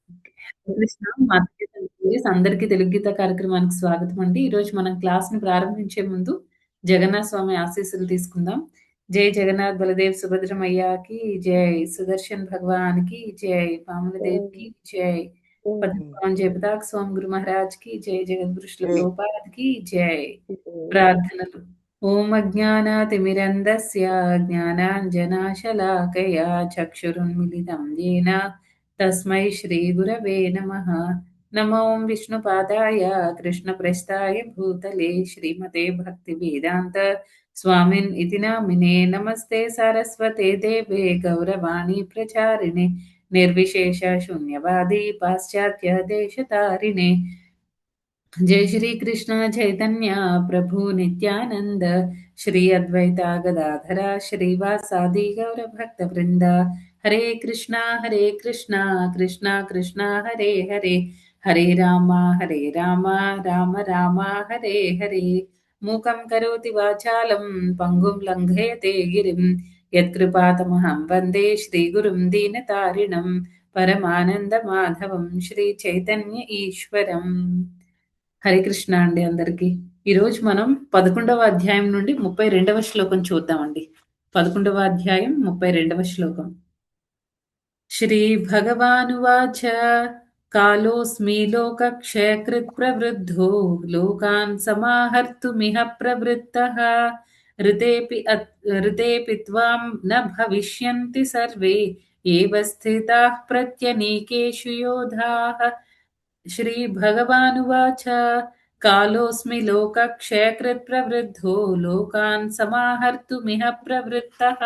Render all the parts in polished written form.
కృష్ణ మాధుర్య తెలుగు అందరికీ తెలుగు గీత కార్యక్రమానికి స్వాగతం అండి. ఈరోజు మనం క్లాస్‌ని ప్రారంభించే ముందు జగన్నాథ స్వామి ఆశీస్సులు తీసుకుందాం. జై జగన్నాథ్ బలదేవ్ సుభద్రమయ్యాకి జై, సుదర్శన్ భగవాన్‌కి జై, పాములదేవికి జై, పద్మపావన్ జయపతాక స్వామి గురు మహారాజ్‌కి జై, జగద్గురు శ్రీల ప్రభుపాద్‌కి జై. ప్రార్థనలు. ఓం అజ్ఞానాతిమిరంధస్య జ్ఞానాంజనాశలాకయా చక్షురున్మిలితం येन తస్మై శ్రీగురవే నమః. నమో విష్ణుపాదాయ కృష్ణప్రస్థాయ భూతలే శ్రీమతే భక్తివేదాంత స్వామిన్ ఇతి నామినే. నమస్తే సారస్వతే దేవే గౌరవాణి ప్రచారిణే నిర్విశేష శూన్యవాది పాశ్చాత్య దేశతారిణే. जय श्री कृष्ण चैतन्य प्रभु नित्यानंद श्री अद्वैता गदाधरा श्रीवासादि गौर भक्त वृंद. हरे कृष्णा कृष्णा कृष्णा हरे हरे, हरे राम राम राम हरे हरे. मूकं करोति वाचालं पंगुं लङ्घयते गिरिं यत्कृपातमहं वन्दे श्रीगुरुं दीनतारिणं परमानन्दमाधवं श्रीचैतन्य ईश्वरम्. హరే కృష్ణ అండి అందరికి. ఈరోజు మనం 11వ అధ్యాయం నుండి 32వ శ్లోకం చూద్దామండి. 11వ అధ్యాయం 32వ శ్లోకం. శ్రీ భగవానువాచ కాలోస్మి లోకక్షయకృత్ ప్రవృద్ధో లోకాన్ సమాహర్తుమిహ ప్రవృత్తః ऋतेऽपि त्वां न भविष्यन्ति सर्वे एव स्थिताः प्रत्यनीकेषु योधाः. श्रीभगवानुवाच कालोऽस्मि लोकक्षयकृत् प्रवृद्धो लोकान् समाहर्तुमिह प्रवृत्तः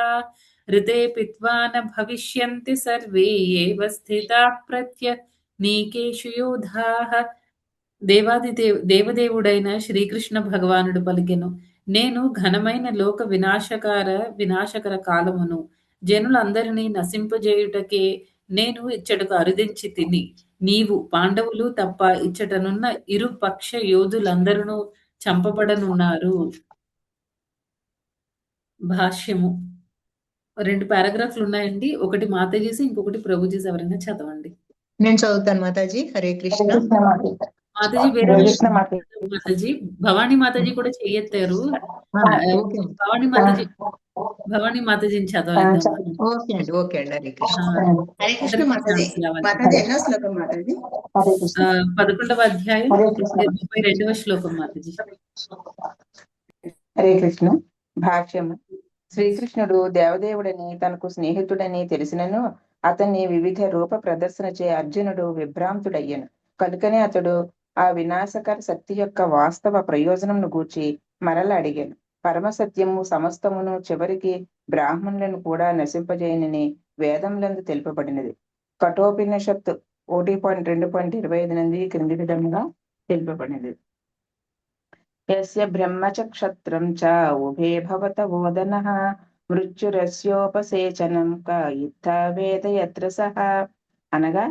ऋतेऽपि त्वा न भविष्यन्ति सर्वे एव स्थिताः प्रत्यनीकेषु योधाः. దేవదేవుడైన శ్రీకృష్ణ భగవానుడు పలికెను, నేను ఘనమైన లోక వినాశకర కాలమును జనులందరినీ నశింపజేయుటకే నేను ఇచ్చటకు అరుదించి తిని, నీవు పాండవులు తప్ప ఇచ్చటనున్న ఇరు పక్ష యోధులందరూ చంపబడనున్నారు. భాష్యము. 2 పారాగ్రాఫ్లు ఉన్నాయండి. ఒకటి మాతాజీసి, ఇంకొకటి ప్రభుజీస్. ఎవరైనా చదవండి. నేను చదువుతాను మాతాజీ. హరే కృష్ణ. మాతాజీ వేరే మాతాజీ భవానీ మాతాజీ కూడా చెయ్యెత్తారు. భవానీ మాతాజీని చదవాలి. ఓకే అండి, ఓకే అండి. హరే కృష్ణ. హరే కృష్ణ మాతాజీ. మాతాజీ ఎన్నో శ్లోకం మాతాజీ? 11వ అధ్యాయం 32వ శ్లోకం మాతాజీ. హరే కృష్ణ. భాష్యము. శ్రీకృష్ణుడు దేవదేవుడని తనకు స్నేహితుడని తెలిసినను అతన్ని వివిధ రూప ప్రదర్శనచే అర్జునుడు విభ్రాంతుడయ్యను. కనుకనే అతడు ఆ వినాశకర శక్తి యొక్క వాస్తవ ప్రయోజనంను గూర్చి మరల అడిగాను. పరమసత్యము సమస్తమును చివరికి బ్రాహ్మణులను కూడా నశింపజేయనని వేదములందు తెలుపబడినది. కఠోపనిషత్తు 1.2.25 నుండి క్రింది విధంగా తెలుపబడినది. యస్య బ్రహ్మ చ క్షత్రం చ ఉభే భవత ఓదనః మృత్యురస్యోపసేచనం క యుద్ధ వేద యత్ర సహా. అనగా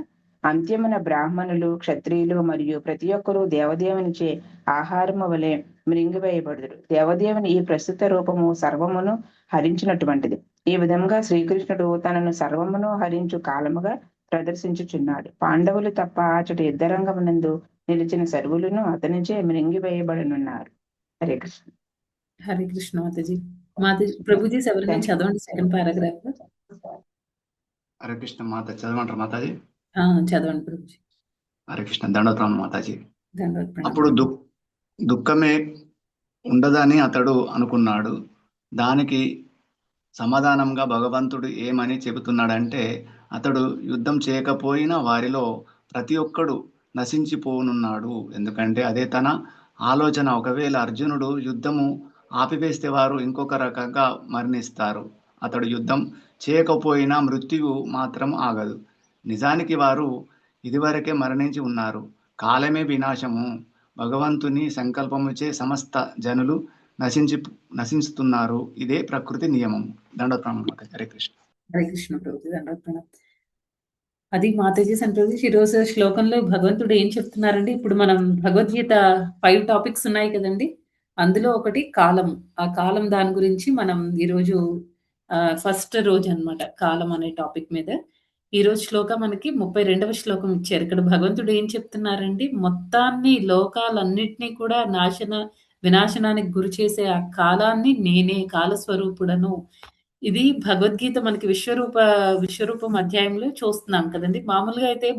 అంత్యమున బ్రాహ్మణులు, క్షత్రియులు మరియు ప్రతి ఒక్కరూ దేవదేవునిచే ఆహారము వలె మృంగివేయబడుదురు. దేవదేవుని ఈ ప్రస్తుత రూపము సర్వమును హరించినటువంటిది. ఈ విధంగా శ్రీకృష్ణుడు తనను సర్వమును హరించు కాలముగా ప్రదర్శించుచున్నాడు. పాండవులు తప్ప అచటి యుద్ధరంగమునందు నిలిచిన సర్వులను అతనిచే మృంగివేయబడనున్నారు. హరే కృష్ణ. హరే కృష్ణ మాతాజీ. ప్రభుజీ ఎవరైనా చదవండి సెకండ్ పారాగ్రాఫ్. హరే కృష్ణ మాత చదవమంటారు మాతాజీ? చదవండి ప్రభుజీ. హరే కృష్ణ. దండోత్రం మాతాజీ. దండోత్రం. అప్పుడు దుఃఖమే ఉండదని అతడు అనుకున్నాడు. దానికి సమాధానంగా భగవంతుడు ఏమని చెబుతున్నాడంటే, అతడు యుద్ధం చేయకపోయినా వారిలో ప్రతి ఒక్కడు నశించిపోనున్నాడు. ఎందుకంటే అదే తన ఆలోచన. ఒకవేళ అర్జునుడు యుద్ధము ఆపివేస్తే వారు ఇంకొక రకంగా మరణిస్తారు. అతడు యుద్ధం చేయకపోయినా మృత్యువు మాత్రం ఆగదు. నిజానికి వారు ఇదివరకే మరణించి ఉన్నారు. కాలమే వినాశము. భగవంతుని సంకల్పముచే సమస్త జనులు నశించుతున్నారు. ఇదే ప్రకృతి నియమం. దండోత్పన్నం. హరే కృష్ణ. హరే కృష్ణ ప్రభుజీ. దండోత్పన్నం. అది మాతాజీ సంతోజీ. ఈరోజు శ్లోకంలో భగవంతుడు ఏం చెప్తున్నారండి? ఇప్పుడు మనం భగవద్గీత 5 టాపిక్స్ ఉన్నాయి కదండి. అందులో ఒకటి కాలం. ఆ కాలం దాని గురించి మనం ఈరోజు ఫస్ట్ రోజు అన్నమాట, కాలం అనే టాపిక్ మీద. ఈరోజు శ్లోకం మనకి 32వ శ్లోకం ఇచ్చారు. ఇక్కడ భగవంతుడు ఏం చెప్తున్నారండి, మొత్తాన్ని లోకాలన్నిటిని కూడా వినాశనానికి గురి చేసే ఆ కాలాన్ని నేనే కాలస్వరూపుడను. ఇది భగవద్గీత మనకి విశ్వరూపం అధ్యాయంలో చూస్తున్నాం కదండీ. మామూలుగా అయితే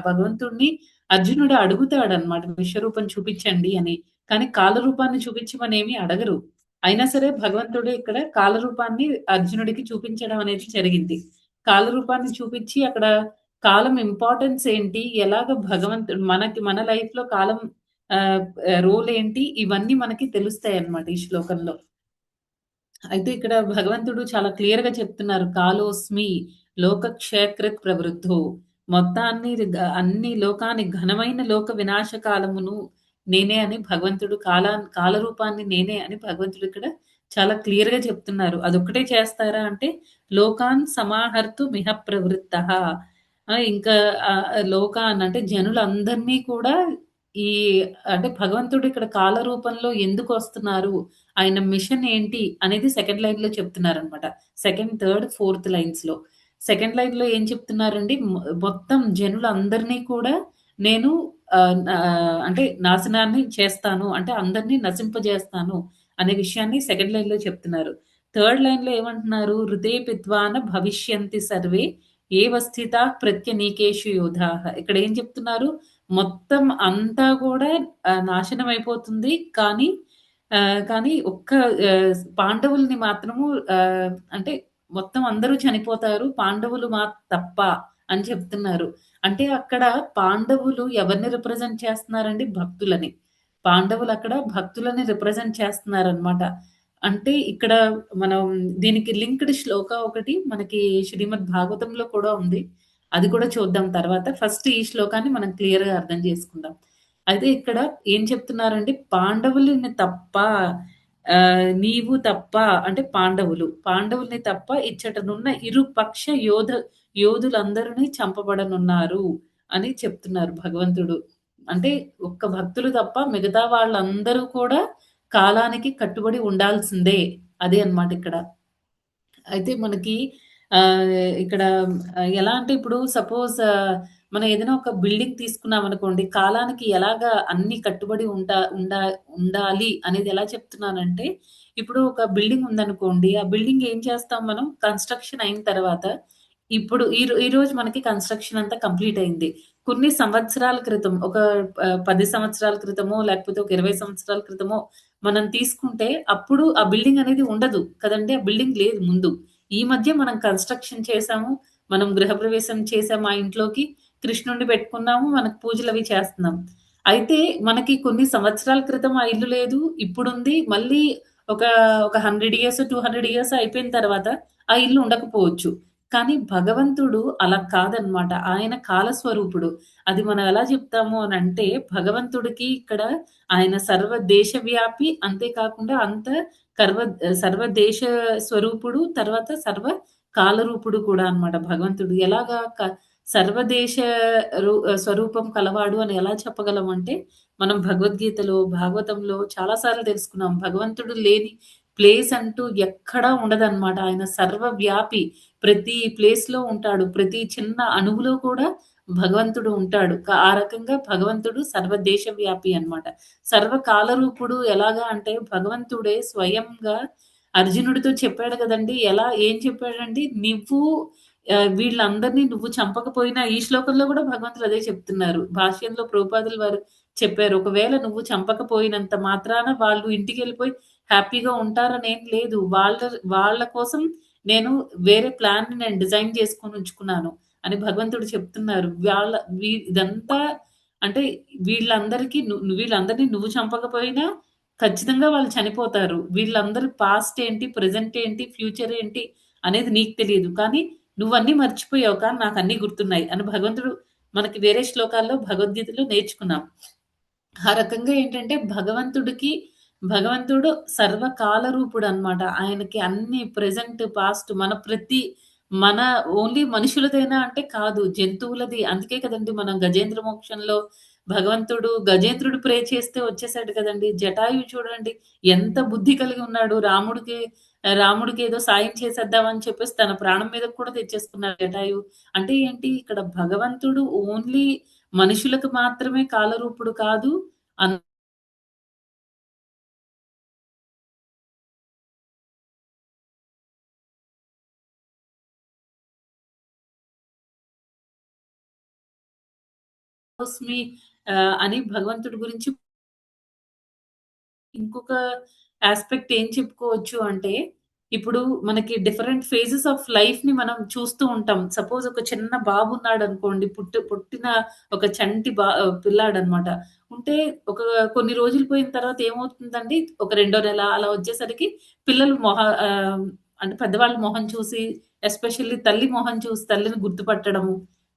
భగవంతుడిని అర్జునుడు అడుగుతాడన్నమాట విశ్వరూపం చూపించండి అని. కానీ కాలరూపాన్ని చూపించమనేమి అడగరు. అయినా సరే భగవంతుడు ఇక్కడ కాలరూపాన్ని అర్జునుడికి చూపించడం అనేది జరిగింది. కాలరూపాన్ని చూపించి అక్కడ కాలం ఇంపార్టెన్స్ ఏంటి? ఎలాగ భగవంతుడు మన లైఫ్‌లో కాలం ఆహ్, రోల్ ఏంటి? ఇవన్నీ మనకి తెలుస్తాయన్నమాట ఈ శ్లోకంలో. అయితే ఇక్కడ భగవంతుడు చాలా క్లియర్‌గా చెప్తున్నారు. కాలోస్మి లోకక్షేత్రత్ ప్రవృద్ధో. మొత్తాన్ని అన్ని లోకాన్ని ఘనమైన లోక వినాశ కాలమును నేనే అని భగవంతుడు కాలరూపాన్ని నేనే అని భగవంతుడు ఇక్కడ చాలా క్లియర్‌గా చెప్తున్నారు. అదొక్కటే చేస్తారా అంటే లోకాన్ సమాహర్తు మిహ ప్రవృత్తః. ఇంకా లోకాన్ అంటే జనులందరినీ కూడా ఈ అంటే భగవంతుడు ఇక్కడ కాల రూపంలో ఎందుకొస్తున్నారు? ఆయన మిషన్ ఏంటి? అనేది సెకండ్ లైన్‌లో చెప్తున్నారనమాట. సెకండ్, థర్డ్, ఫోర్త్ లైన్స్‌లో. సెకండ్ లైన్‌లో ఏం చెప్తున్నారండి? మొత్తం జనులందరినీ కూడా నేను అంటే నాశనాన్ని చేస్తాను. అంటే అందరిని నశింపజేస్తాను అనే విషయాన్ని సెకండ్ లైన్‌లో చెప్తున్నారు. థర్డ్ లైన్‌లో ఏమంటున్నారు? హృదే పిత్వాన భవిష్యంతి సర్వే ఏవ స్థితాః ప్రత్యనీకేషు యోధాః. ఇక్కడ ఏం చెప్తున్నారు? మొత్తం అంతా కూడా నాశనం అయిపోతుంది. కానీ ఒక్క పాండవుల్ని మాత్రము అంటే మొత్తం అందరూ చనిపోతారు. పాండవులు తప్ప అని చెప్తున్నారు. అంటే అక్కడ పాండవులు ఎవరిని రిప్రజెంట్ చేస్తున్నారండి? భక్తులని. పాండవులు అక్కడ భక్తులని రిప్రజెంట్ చేస్తున్నారనమాట. అంటే ఇక్కడ మనం దీనికి లింక్డ్ శ్లోక ఒకటి మనకి శ్రీమద్ భాగవతంలో కూడా ఉంది. అది కూడా చూద్దాం తర్వాత. ఫస్ట్ ఈ శ్లోకాన్ని మనం క్లియర్‌గా అర్థం చేసుకుందాం. అయితే ఇక్కడ ఏం చెప్తున్నారంటే పాండవులని తప్ప నీవు తప్ప అంటే పాండవుల్ని తప్ప ఇచ్చటనున్న ఇరుపక్ష యోధులందరినీ చంపబడనున్నారు అని చెప్తున్నారు భగవంతుడు. అంటే ఒక్క భక్తులు తప్ప మిగతా వాళ్ళందరూ కూడా కాలానికి కట్టుబడి ఉండాల్సిందే. అదే అన్నమాట ఇక్కడ. అయితే మనకి ఇక్కడ ఎలా అంటే ఇప్పుడు సపోజ్ మనం ఏదైనా ఒక బిల్డింగ్ తీసుకున్నామనుకోండి, కాలానికి ఎలాగా అన్నీ కట్టుబడి ఉండాలి అనేది ఎలా చెప్తున్నానంటే, ఇప్పుడు ఒక బిల్డింగ్ ఉందనుకోండి, ఆ బిల్డింగ్ ఏం చేస్తాం మనం కన్‌స్ట్రక్షన్ అయిన తర్వాత, ఇప్పుడు ఈరోజు మనకి కన్‌స్ట్రక్షన్ అంతా కంప్లీట్ అయింది. కొన్ని సంవత్సరాల క్రితం ఒక 10 సంవత్సరాల క్రితమో, లేకపోతే ఒక 20 సంవత్సరాల క్రితమో మనం తీసుకుంటే, అప్పుడు ఆ బిల్డింగ్ అనేది ఉండదు కదండీ! ఆ బిల్డింగ్ లేదు ముందు. ఈ మధ్య మనం కన్‌స్ట్రక్షన్ చేశాము. మనం గృహప్రవేశం చేసాము ఆ ఇంట్లోకి. కృష్ణుడిని పెట్టుకున్నాము. మనకు పూజలవి చేస్తున్నాం. అయితే మనకి కొన్ని సంవత్సరాల క్రితం ఆ ఇల్లు లేదు. ఇప్పుడుంది. మళ్ళీ ఒక, ఒక 100 ఇయర్స్, 200 ఇయర్స్ అయిపోయిన తర్వాత ఆ ఇల్లు ఉండకపోవచ్చు. కానీ భగవంతుడు అలా కాదనమాట. ఆయన కాలస్వరూపుడు. అది మనం ఎలా చెప్తాము అనంటే, భగవంతుడికి ఇక్కడ ఆయన సర్వదేశవ్యాపి, అంతేకాకుండా సర్వదేశ స్వరూపుడు, తర్వాత సర్వ కాలరూపుడు కూడా అన్నమాట భగవంతుడు. ఎలాగా సర్వదేశ స్వరూపం కలవాడు అని ఎలా చెప్పగలమంటే, మనం భగవద్గీతలో, భాగవతంలో చాలా సార్లు తెలుసుకున్నాం. భగవంతుడు లేని ప్లేస్ అంటూ ఎక్కడా ఉండదన్నమాట. ఆయన సర్వవ్యాపి. ప్రతి ప్లేస్‌లో ఉంటాడు. ప్రతి చిన్న అణువులో కూడా భగవంతుడు ఉంటాడు. ఆ రకంగా భగవంతుడు సర్వదేశవ్యాపి అన్నమాట. సర్వకాలరూపుడు ఎలాగా అంటే భగవంతుడే స్వయంగా అర్జునుడితో చెప్పాడు గదండీ! ఏం చెప్పాడండి? వీళ్ళందరిని నువ్వు చంపకపోయినా ఈ శ్లోకంలో గూడా భగవంతుడు అదే చెప్తున్నారు. భాష్యంలో ప్రభుపాదుల వారు చెప్పారు. ఒకవేళ నువ్వు చంపకపోయినంత మాత్రాన వాళ్ళు ఇంటికెళ్ళిపోయి హ్యాపీగా ఉంటారనేం లేదు. వాళ్ళ కోసం నేను వేరే ప్లాన్‌ని నేను డిజైన్ చేసుకొని ఉంచుకున్నాను అని భగవంతుడు చెప్తున్నారు. ఇదంతా అంటే వీళ్ళందరిని నువ్వు చంపకపోయినా ఖచ్చితంగా వాళ్ళు చనిపోతారు. వీళ్ళందరి పాస్ట్ ఏంటి, ప్రెజెంట్ ఏంటి, ఫ్యూచర్ ఏంటి అనేది నీకు తెలీదు. కానీ నువ్వన్నీ మర్చిపోయావు కానీ నాకన్నీ గుర్తున్నాయి అని భగవంతుడు మనకి వేరే శ్లోకాల్లో భగవద్గీతలో నేర్చుకున్నాం. ఆ రకంగా ఏంటంటే భగవంతుడు సర్వకాల రూపుడనమాట. ఆయనకి అన్ని ప్రెజెంట్, పాస్ట్ మన ఓన్లీ మనుషులదేనా అంటే కాదు. జంతువులది. అందుకే కదండీ మనం గజేంద్ర మోక్షంలో గజేంద్రుడు ప్రే చేస్తే వచ్చేసాడు కదండీ. జటాయువు చూడండి ఎంత బుద్ధి కలిగి ఉన్నాడు. రాముడికి ఏదో సాయం చేసేద్దాం అని చెప్పేసి తన ప్రాణం మీదకి కూడా తెచ్చేసుకున్నారు జటాయువు. అంటే ఏంటి ఇక్కడ భగవంతుడు ఓన్లీ మనుషులకు మాత్రమే కాలరూపుడు కాదు. మీ అని భగవంతుడి గురించి ఇంకొక యాస్పెక్ట్ ఏం చెప్పుకోవచ్చు అంటే, ఇప్పుడు మనకి డిఫరెంట్ ఫేజెస్ ఆఫ్ లైఫ్‌ని మనం చూస్తూ ఉంటాం. సపోజ్ ఒక చిన్న బాబున్నాడనుకోండి. పుట్టిన ఒక చంటి పిల్లాడనమాట. ఉంటే ఒక కొన్ని రోజులు పోయిన తర్వాత ఏమవుతుందండి, ఒక రెండో నెల అలా వచ్చేసరికి పిల్లలు అంటే పెద్దవాళ్ళ మొహం చూసి, ఎస్పెషల్లీ తల్లి మొహం చూసి తల్లిని గుర్తుపట్టడము.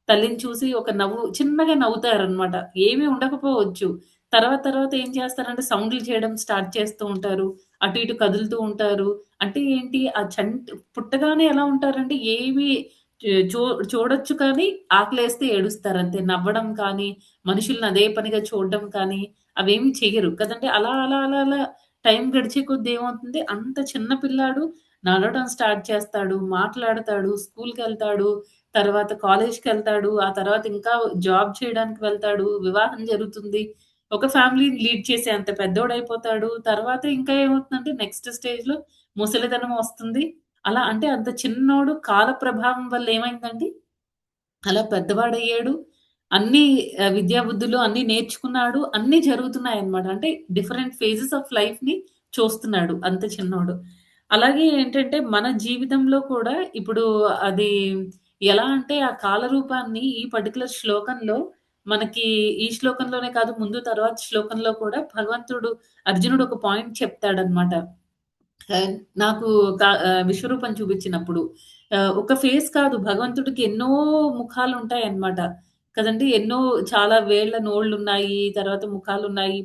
తల్లిని చూసి ఒక నవ్వు చిన్నగా నవ్వుతారనమాట. ఏమీ ఉండకపోవచ్చు. తర్వాత ఏం చేస్తారంటే సౌండ్‌లు చేయడం స్టార్ట్ చేస్తూ ఉంటారు. అటు ఇటు కదులుతూ ఉంటారు. అంటే ఏంటి పుట్టగానే ఎలా ఉంటారంటే ఏవి చూ చూడొచ్చు కానీ ఆకలేస్తే ఏడుస్తారంతే. నవ్వడం కానీ, మనుషుల్ని అదే పనిగా చూడడం కానీ అవేమి చెయ్యరు కదండీ! అలా టైం గడిచే కొద్దీ ఏమవుతుంది అంత చిన్న పిల్లాడు నడవడం స్టార్ట్ చేస్తాడు, మాట్లాడతాడు, స్కూల్‌కెళ్తాడు, తర్వాత కాలేజ్‌కెళ్తాడు, ఆ తర్వాత ఇంకా జాబ్ చేయడానికి వెళ్తాడు, వివాహం జరుగుతుంది. ఒక ఫ్యామిలీని లీడ్ చేసే అంత పెద్దోడయిపోతాడు. తర్వాత ఇంకా ఏమవుతుందంటే నెక్స్ట్ స్టేజ్‌లో ముసలితనం వస్తుంది. అలా అంటే అంత చిన్నోడు కాల ప్రభావం వల్ల ఏమైందండి, అలా పెద్దవాడయ్యాడు. అన్నీ విద్యా బుద్ధులు అన్నీ నేర్చుకున్నాడు. అన్నీ జరుగుతున్నాయన్నమాట. అంటే డిఫరెంట్ ఫేజెస్ ఆఫ్ లైఫ్‌ని చూస్తున్నాడు అంత చిన్నోడు. అలాగే ఏంటంటే మన జీవితంలో కూడా ఇప్పుడు అది ఎలా అంటే ఆ కాలరూపాన్ని ఈ పర్టిక్యులర్ శ్లోకంలో మనకి ఈ శ్లోకంలోనే కాదు ముందు తర్వాత శ్లోకంలో కూడా భగవంతుడు అర్జునుడు ఒక పాయింట్ చెప్తాడన్నమాట. ఆహ్, నాకు విశ్వరూపం చూపించినప్పుడు ఒక ఫేస్ కాదు భగవంతుడికి ఎన్నో ముఖాలుంటాయన్నమాట. కదండీ! చాలా వేళ్ళ నోళ్ళున్నాయి. తర్వాత ముఖాలున్నాయి.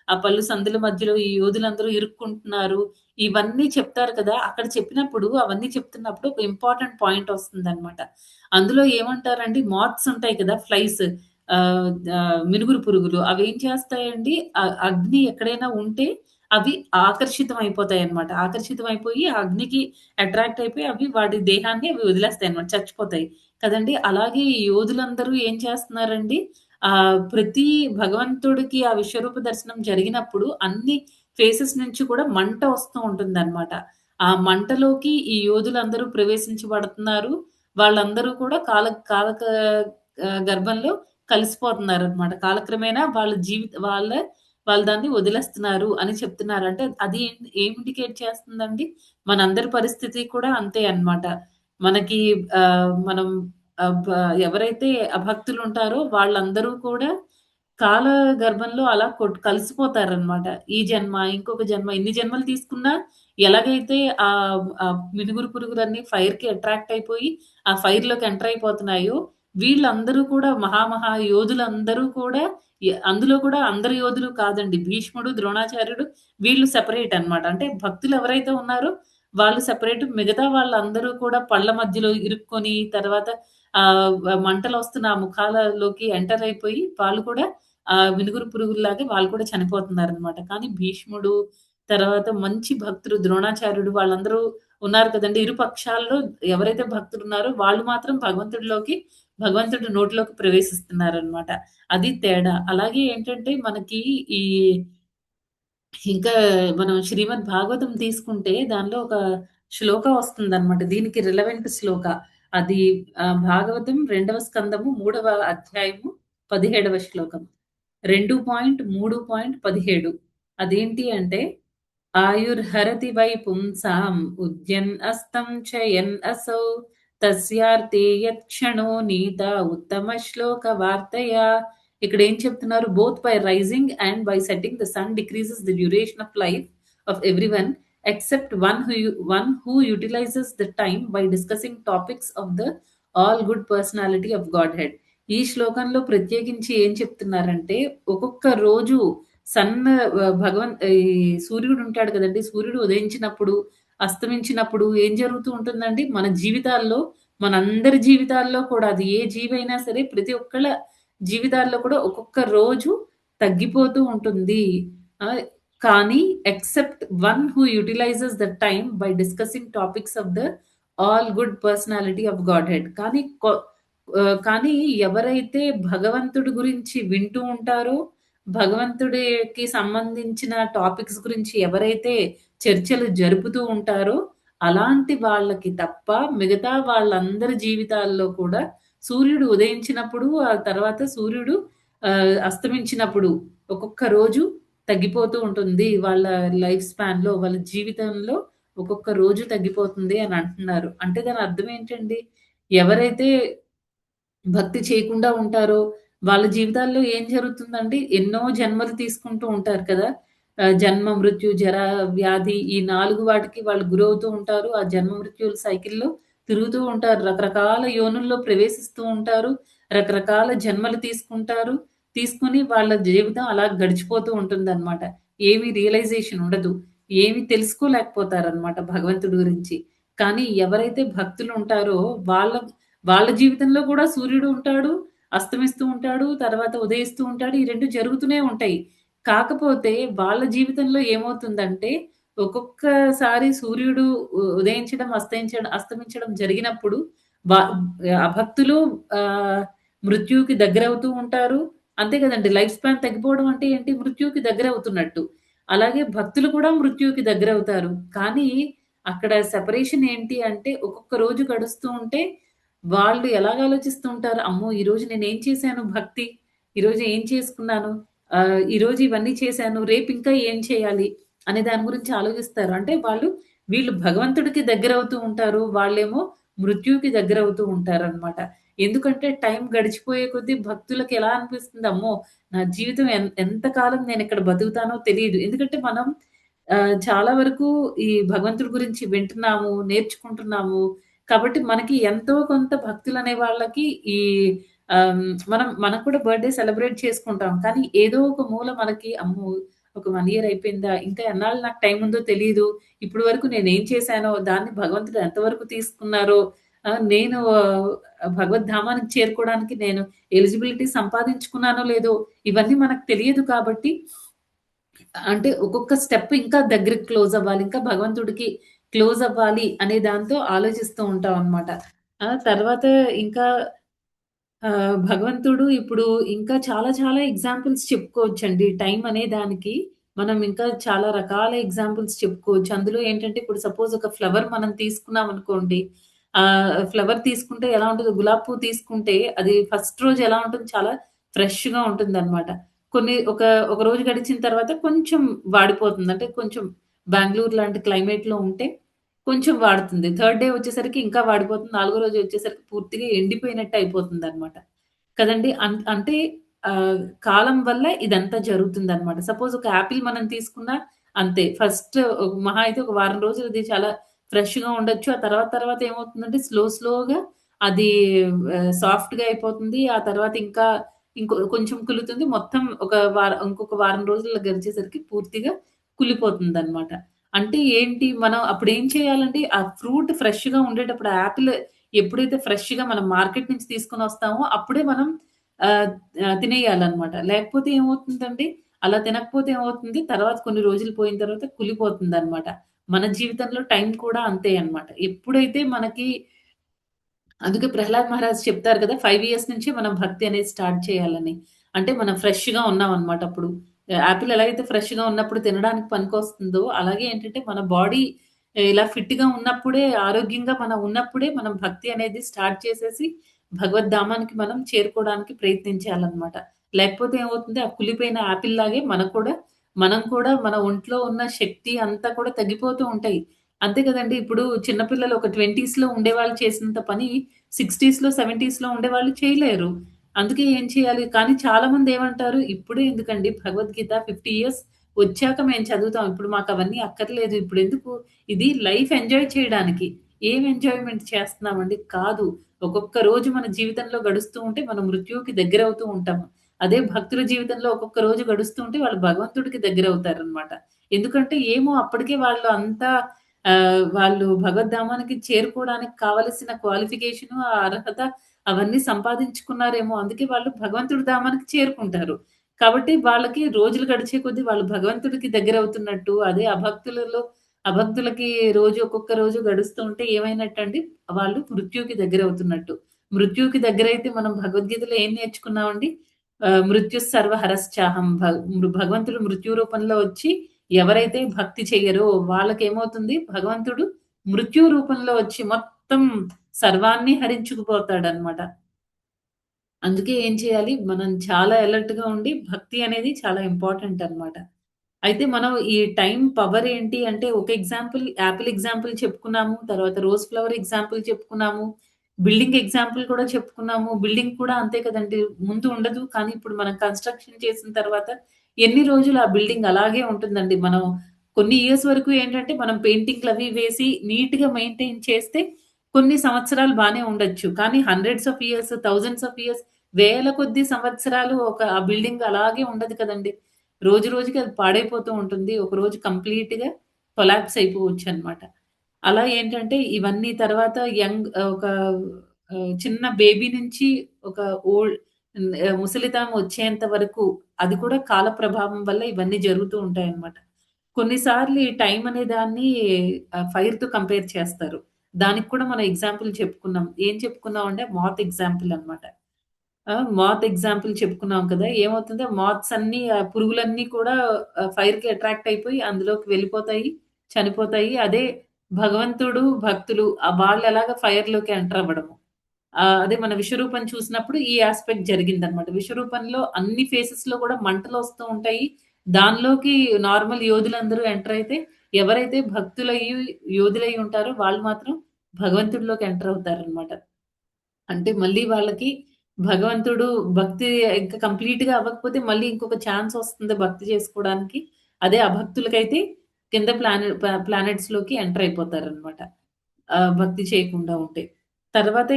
ఆ పళ్ళు సందుల మధ్యలో ఈ యోధులందరూ ఇరుక్కుంటున్నారు. ఇవన్నీ చెప్తారు కదా! అక్కడ చెప్పినప్పుడు అవన్నీ చెప్తున్నప్పుడు ఒక ఇంపార్టెంట్ పాయింట్ వస్తుందన్నమాట. అందులో ఏమంటారండి మాత్స్ ఉంటాయి కదా! ఫ్లైస్ ఆహ్, మినుగురు పురుగులు అవేం చేస్తాయండి అగ్ని ఎక్కడైనా ఉంటే అవి ఆకర్షితం అయిపోతాయన్నమాట. ఆకర్షితం అయిపోయి ఆ అగ్నికి అట్రాక్ట్ అయిపోయి అవి వాటి దేహాన్ని అవి వదిలేస్తాయన్నమాట. చచ్చిపోతాయి. కదండీ! అలాగే ఈ యోధులందరూ ఏం చేస్తున్నారండి ప్రతి భగవంతుడికి ఆ విశ్వరూప దర్శనం జరిగినప్పుడు అన్ని ఫేసెస్ నుంచి కూడా మంట వస్తూ ఉంటుందన్నమాట. ఆ మంటలోకి ఈ యోధులందరూ ప్రవేశించబడుతున్నారు. వాళ్ళందరూ కూడా గర్భంలో కలిసిపోతున్నారన్నమాట. కాలక్రమేణా వాళ్ళు దాన్ని వదిలేస్తున్నారు అని చెప్తున్నారు. అంటే అది ఏం ఇండికేట్ చేస్తుందండి? మనందరి పరిస్థితి కూడా అంతే అన్నమాట. మనకి మనం ఆహ్, బ ఎవరైతే అభక్తులుంటారో వాళ్ళందరూ కూడా కాల గర్భంలో అలా కలిసిపోతారనమాట. ఈ జన్మ, ఇంకొక జన్మ ఎన్ని జన్మలు తీసుకున్నా ఎలాగైతే మినుగురు పురుగులన్నీ ఫైర్‌కి అట్రాక్ట్ అయిపోయి, ఆ ఫైర్‌లోకి ఎంటర్ అయిపోతున్నాయో, వీళ్ళందరూ కూడా మహా యోధులందరూ కూడా అందులో కూడా అందరు యోధులు కాదండి. భీష్ముడు, ద్రోణాచార్యుడు వీళ్ళు సెపరేట్ అన్నమాట. అంటే భక్తులు ఎవరైతే ఉన్నారో వాళ్ళు సెపరేట్. మిగతా వాళ్ళందరూ కూడా పళ్ళ మధ్యలో ఇరుక్కొని తర్వాత మంటలొస్తున్న ఆ ముఖాలలోకి ఎంటర్ అయిపోయి వాళ్ళు కూడా మినుగురు పురుగుల్లాగే వాళ్ళు కూడా చనిపోతున్నారనమాట. కానీ భీష్ముడు, తర్వాత మంచి భక్తుడు ద్రోణాచార్యుడు వాళ్ళందరూ ఉన్నారు కదండీ! ఇరు పక్షాల్లో ఎవరైతే భక్తులున్నారో వాళ్ళు మాత్రం భగవంతుడి నోటిలోకి ప్రవేశిస్తున్నారనమాట. అది తేడా. అలాగే ఏంటంటే మనకి ఈ ఇంకా మనం శ్రీమద్ భాగవతం తీసుకుంటే దానిలో ఒక శ్లోక వస్తుందనమాట. దీనికి రిలవెంట్ శ్లోక. అది భాగవతం 2వ స్కందము 3వ అధ్యాయము 17వ శ్లోకం. 2.3.17 అదేంటి అంటే ఆయుర్హరతి వై పుంసాం ఉద్యన్ అస్తం చయన్ అసౌ తస్యార్తే యత్క్షణో నీత ఉత్తమ శ్లోక వార్తయా. ఇక్కడ ఏం చెప్తున్నారు both by rising and by setting the sun decreases the duration of life of everyone except one who utilizes the time by discussing topics of the all good personality of Godhead. ఈ శ్లోకంలో ప్రత్యేకించి ఏం చెప్తున్నారంటే ఒక్కొక్క రోజు sun ఈ సూర్యుడు ఉంటాడు కదండీ! సూర్యుడు ఉదయించినప్పుడు, అస్తమించినప్పుడు ఏం జరుగుతూ ఉంటుందండి? మన జీవితాల్లో మనందరి జీవితాల్లో కూడా అది ఏ జీవైనా సరే ప్రతి ఒక్కళ్ళ జీవితాల్లో కూడా ఒక్కొక్క రోజు తగ్గిపోతూ ఉంటుంది. ఆహ్, కానీ except one who utilises the time by discussing topics of the all good personality of godhead. కానీ ఎవరైతే భగవంతుడి గురించి వింటూ ఉంటారో, భగవంతుడికి సంబంధించిన టాపిక్స్ గురించి ఎవరైతే చర్చలు జరుపుతూ ఉంటారో, అలాంటి వాళ్ళకి తప్ప మిగతా వాళ్ళందరి జీవితాల్లో కూడా సూర్యుడు ఉదయించినప్పుడు, ఆ తర్వాత సూర్యుడు అస్తమించినప్పుడు ఒక్కొక్క రోజు తగ్గిపోతూ ఉంటుంది. వాళ్ళ లైఫ్ స్పాన్‌లో, వాళ్ళ జీవితంలో ఒక్కొక్క రోజు తగ్గిపోతుంది అని అంటున్నారు. అంటే దాని అర్థం ఏంటండి? ఎవరైతే భక్తి చేయకుండా ఉంటారో, వాళ్ళ జీవితాల్లో ఏం జరుగుతుందండి? ఎన్నో జన్మలు తీసుకుంటూ ఉంటారు కదా! జన్మ, మృత్యు, జర, వ్యాధి ఈ 4 వాటికి వాళ్ళు గురవుతూ ఉంటారు. ఆ జన్మ మృత్యువుల సైకిల్‌లో తిరుగుతూ ఉంటారు. రకరకాల యోనుల్లో ప్రవేశిస్తూ ఉంటారు. రకరకాల జన్మలు తీసుకుంటారు. తీసుకొని వాళ్ళ జీవితం అలా గడిచిపోతూ ఉంటుందనమాట. ఏమి రియలైజేషన్ ఉండదు. ఏమి తెలుసుకోలేకపోతారనమాట భగవంతుడి గురించి. కానీ ఎవరైతే భక్తులుంటారో వాళ్ళ వాళ్ళ జీవితంలో కూడా సూర్యుడు ఉంటాడు, అస్తమిస్తూ ఉంటాడు, తర్వాత ఉదయిస్తూ ఉంటాడు. ఈ 2 జరుగుతూనే ఉంటాయి. కాకపోతే వాళ్ళ జీవితంలో ఏమవుతుందంటే, ఒక్కొక్కసారి సూర్యుడు ఉదయించడం, అస్తమించడం జరిగినప్పుడు వా భక్తులు ఆహ్, మృత్యువుకి దగ్గరవుతూ ఉంటారు. అంతే కదండీ! లైఫ్ స్పాన్ తగ్గిపోవడం అంటే ఏంటి? మృత్యువుకి దగ్గరవుతున్నట్టు. అలాగే భక్తులు కూడా మృత్యువుకి దగ్గరవుతారు. కానీ అక్కడ సెపరేషన్ ఏంటి అంటే, ఒక్కొక్క రోజు గడుస్తూ ఉంటే వాళ్ళు ఎలాగ ఆలోచిస్తూ ఉంటారు, అమ్మో! ఈరోజు నేనేం చేశాను భక్తి, ఈరోజు ఏం చేసుకున్నాను, ఈరోజు ఇవన్నీ చేశాను, రేపు ఇంకా ఏం చేయాలి అనే దాని గురించి ఆలోచిస్తారు. అంటే వీళ్ళు భగవంతుడికి దగ్గరవుతూ ఉంటారు. వాళ్ళేమో మృత్యువుకి దగ్గరవుతూ ఉంటారనమాట. ఎందుకంటే టైం గడిచిపోయే కొద్దీ భక్తులకి ఎలా అనిపిస్తుంది, అమ్మో! నా జీవితం ఎంత కాలం నేనిక్కడ బతుకుతానో తెలీదు. ఎందుకంటే మనం చాలా వరకు ఈ భగవంతుడి గురించి వింటున్నాము, నేర్చుకుంటున్నాము. కాబట్టి మనకి ఎంతో కొంత భక్తులనే వాళ్ళకి ఈ మనం కూడా బర్త్‌డే సెలబ్రేట్ చేసుకుంటాం. కానీ ఏదో ఒక మూల మనకి అమ్మో! ఒక 1 ఇయర్ అయిపోయిందా? ఇంకా ఎన్నాళ్ళు నాకు టైం ఉందో తెలీదు. ఇప్పటి వరకు నేనేం చేశానో, దాన్ని భగవంతుడు ఎంతవరకు తీసుకున్నారో, నేను భగవద్ధామానికి చేరుకోవడానికి నేను ఎలిజిబిలిటీ సంపాదించుకున్నానో లేదో, ఇవన్నీ మనకు తెలియదు కాబట్టి అంటే ఒక్కొక్క స్టెప్ ఇంకా దగ్గరికి క్లోజ్ అవ్వాలి. ఇంకా భగవంతుడికి క్లోజ్ అవ్వాలి అనే దాంతో ఆలోచిస్తూ ఉంటామనమాట. తర్వాత ఇంకా భగవంతుడు ఇప్పుడు ఇంకా చాలా చాలా ఎగ్జాంపుల్స్ చెప్పుకోవచ్చండి. టైం అనే దానికి మనం ఇంకా చాలా రకాల ఎగ్జాంపుల్స్ చెప్పుకోవచ్చు. అందులో ఏంటంటే ఇప్పుడు సపోజ్ ఒక ఫ్లవర్ మనం తీసుకున్నామనుకోండి. ఫ్లవర్ తీసుకుంటే ఎలా ఉంటదో గులాబీ పువ్వు తీసుకుంటే అది ఫస్ట్ రోజు ఎలా ఉంటుంది చాలా ఫ్రెష్‌గా ఉంటుందనమాట. ఒక ఒక రోజు గడిచిన తర్వాత కొంచెం వాడిపోతుంది. అంటే కొంచెం బెంగుళూరు లాంటి క్లైమేట్‌లో ఉంటే కొంచెం వాడుతుంది. థర్డ్ డే వచ్చేసరికి ఇంకా వాడిపోతుంది. నాలుగో రోజు వచ్చేసరికి పూర్తిగా ఎండిపోయినట్టు అయిపోతుందనమాట. కదండీ! అంటే కాలం వల్ల ఇదంతా జరుగుతుందనమాట. సపోజ్ ఒక యాపిల్ మనం తీసుకున్నా అంతే. ఫస్ట్ మహా అయితే ఒక వారం రోజులు అది చాలా ఫ్రెష్‌గా ఉండొచ్చు. ఆ తర్వాత ఏమవుతుందంటే స్లోగా అది సాఫ్ట్‌గా అయిపోతుంది. ఆ తర్వాత ఇంకా కొంచెం కులుతుంది. మొత్తం ఇంకొక వారం రోజులు గడిచేసరికి పూర్తిగా కులిపోతుందనమాట. అంటే ఏంటి? మనం అప్పుడేం చేయాలంటే, ఆ ఫ్రూట్ ఫ్రెష్‌గా ఉండేటప్పుడు, ఆ యాపిల్ ఎప్పుడైతే ఫ్రెష్‌గా మనం మార్కెట్ నుంచి తీసుకొనొస్తామో, అప్పుడే మనం ఆహ్, తినేయాలనమాట. లేకపోతే ఏమవుతుందండి, అలా తినకపోతే ఏమవుతుంది, తర్వాత కొన్ని రోజులు పోయిన తర్వాత కులిపోతుందనమాట. మన జీవితంలో టైం కూడా అంతే అనమాట. ఎప్పుడైతే మనకి అందుకే 'ప్రహ్లాద్ మహారాజ్' చెప్తారు కదా! 5 ఇయర్స్ నుంచే మనం భక్తి అనేది స్టార్ట్ చేయాలని. అంటే మనం ఫ్రెష్‌గా ఉన్నామనమాట అప్పుడు. యాపిల్ ఎలా అయితే ఫ్రెష్‌గా ఉన్నప్పుడు తినడానికి పనికొస్తుందో, అలాగే ఏంటంటే మన బాడీ ఇలా ఫిట్‌గా ఉన్నప్పుడే, ఆరోగ్యంగా మనం ఉన్నప్పుడే మనం భక్తి అనేది స్టార్ట్ చేసేసి, భగవద్ధామానికి మనం చేరుకోవడానికి ప్రయత్నించాలనమాట. లేకపోతే ఏమవుతుంది, ఆ కుళ్ళిపోయిన యాపిల్ లాగే మనం కూడా మన ఒంట్లో ఉన్న శక్తి అంతా కూడా తగ్గిపోతూ ఉంటాయి. అంతే కదండీ! ఇప్పుడు చిన్న పిల్లలు ఒక 20స్‌లో ఉండేవాళ్ళు చేసినంత పని 60స్‌లో, 70స్‌లో ఉండేవాళ్ళు చేయలేరు. అందుకే ఏం చేయాలి? కానీ చాలామంది ఏమంటారు, ఇప్పుడే ఎందుకండి భగవద్గీత 50 ఇయర్స్ వచ్చాక మేము చదువుతాం. ఇప్పుడు మాకవన్నీ అక్కర్లేదు. ఇప్పుడెందుకు? ఇది లైఫ్ ఎంజాయ్ చేయడానికి. ఏం ఎంజాయ్‌మెంట్ చేస్తున్నామండి? కాదు. ఒక్కొక్క రోజు మన జీవితంలో గడుస్తూ ఉంటే మనం మృత్యువుకి దగ్గరవుతూ ఉంటాము. అదే భక్తుల జీవితంలో ఒక్కొక్క రోజు గడుస్తూ ఉంటే వాళ్ళు భగవంతుడికి దగ్గరవుతారనమాట. ఎందుకంటే ఏమో అప్పటికే వాళ్ళు అంతా వాళ్ళు భగవద్ధామానికి చేరుకోవడానికి కావలసిన క్వాలిఫికేషను, ఆ అర్హత అవన్నీ సంపాదించుకున్నారేమో! అందుకే వాళ్ళు భగవంతుడి ధామానికి చేరుకుంటారు. కాబట్టి వాళ్ళకి రోజులు గడిచే కొద్దీ వాళ్ళు భగవంతుడికి దగ్గరవుతున్నట్టు, అదే అభక్తులకి రోజు ఒక్కొక్క రోజు గడుస్తూ ఉంటే ఏమైనట్టండి, వాళ్ళు మృత్యువుకి దగ్గరవుతున్నట్టు. మృత్యువుకి దగ్గరైతే మనం భగవద్గీతలో ఏం నేర్చుకున్నామండి? మృత్యుస్సర్వహరశ్చాహం. భగవంతుడు మృత్యు రూపంలో వచ్చి ఎవరైతే భక్తి చెయ్యరో వాళ్ళకేమవుతుంది, భగవంతుడు మృత్యు రూపంలో వచ్చి మొత్తం సర్వాన్ని హరించుకుపోతాడనమాట. అందుకే ఏం చేయాలి, మనం చాలా అలర్ట్‌గా ఉండి భక్తి అనేది చాలా ఇంపార్టెంట్ అన్నమాట. అయితే మనం ఈ టైమ్ పవర్ ఏంటి అంటే, ఒక ఎగ్జాంపుల్ యాపిల్ ఎగ్జాంపుల్ చెప్పుకున్నాము. తర్వాత రోజ్ ఫ్లవర్ ఎగ్జాంపుల్ చెప్పుకున్నాము. బిల్డింగ్ ఎగ్జాంపుల్ కూడా చెప్పుకున్నాము. బిల్డింగ్ కూడా అంతే కదండీ! ముందు ఉండదు. కానీ ఇప్పుడు మనం కన్‌స్ట్రక్షన్ చేసిన తర్వాత ఎన్ని రోజులు ఆ బిల్డింగ్ అలాగే ఉంటుందండి. మనం కొన్ని ఇయర్స్ వరకు ఏంటంటే, మనం పెయింటింగ్‌లవి వేసి నీట్‌గా మెయింటైన్ చేస్తే కొన్ని సంవత్సరాలు బానే ఉండొచ్చు. కానీ hundreds of years, thousands of years, వేల కొద్దీ సంవత్సరాలు ఆ బిల్డింగ్ అలాగే ఉండదు కదండీ! రోజు రోజుకి అది పాడైపోతూ ఉంటుంది. ఒకరోజు కంప్లీట్‌గా కొలాప్స్ అయిపోవచ్చనమాట. అలా ఏంటంటే ఇవన్నీ తర్వాత ఒక చిన్న బేబీ నుంచి ఒక ఓల్డ్ ముసలితనం వచ్చేంత వరకు అది కూడా కాల ప్రభావం వల్ల ఇవన్నీ జరుగుతూ ఉంటాయన్నమాట. కొన్నిసార్లు ఈ టైం అనే దాన్ని ఫైర్‌తో కంపేర్ చేస్తారు. దానికి కూడా మనం ఎగ్జాంపుల్ చెప్పుకున్నాం. ఏం చెప్పుకున్నాం అంటే మాత్ ఎగ్జాంపుల్ అన్నమాట. మాత్ ఎగ్జాంపుల్ చెప్పుకున్నాం కదా! ఏమవుతుందో మాత్స్ అన్నీ పురుగులన్నీ కూడా ఫైర్‌కి అట్రాక్ట్ అయిపోయి అందులోకి వెళ్ళిపోతాయి, చనిపోతాయి. అదే భగవంతుడు, భక్తులు వాళ్ళెలాగా ఫైర్‌లోకి ఎంటర్ అవ్వడము. అదే మన విశ్వరూపం చూసినప్పుడు ఈ యాస్పెక్ట్ జరిగిందనమాట. విశ్వరూపంలో అన్ని ఫేసెస్‌లో కూడా మంటలొస్తూ ఉంటాయి. దానిలోకి నార్మల్ యోధులందరూ ఎంటర్ అయితే, ఎవరైతే భక్తులయ్యి, యోధులయ్యి ఉంటారో వాళ్ళు మాత్రం భగవంతుడిలోకి ఎంటర్ అవుతారనమాట. అంటే మళ్ళీ వాళ్ళకి భగవంతుడు భక్తి ఇంకా కంప్లీట్‌గా అవ్వకపోతే మళ్ళీ ఇంకొక ఛాన్స్ వస్తుంది భక్తి చేసుకోవడానికి. అదే అభక్తులకైతే కింద ప్లానెట్స్‌లోకి ఎంటర్ అయిపోతారనమాట. భక్తి చేయకుండా ఉంటే. తర్వాత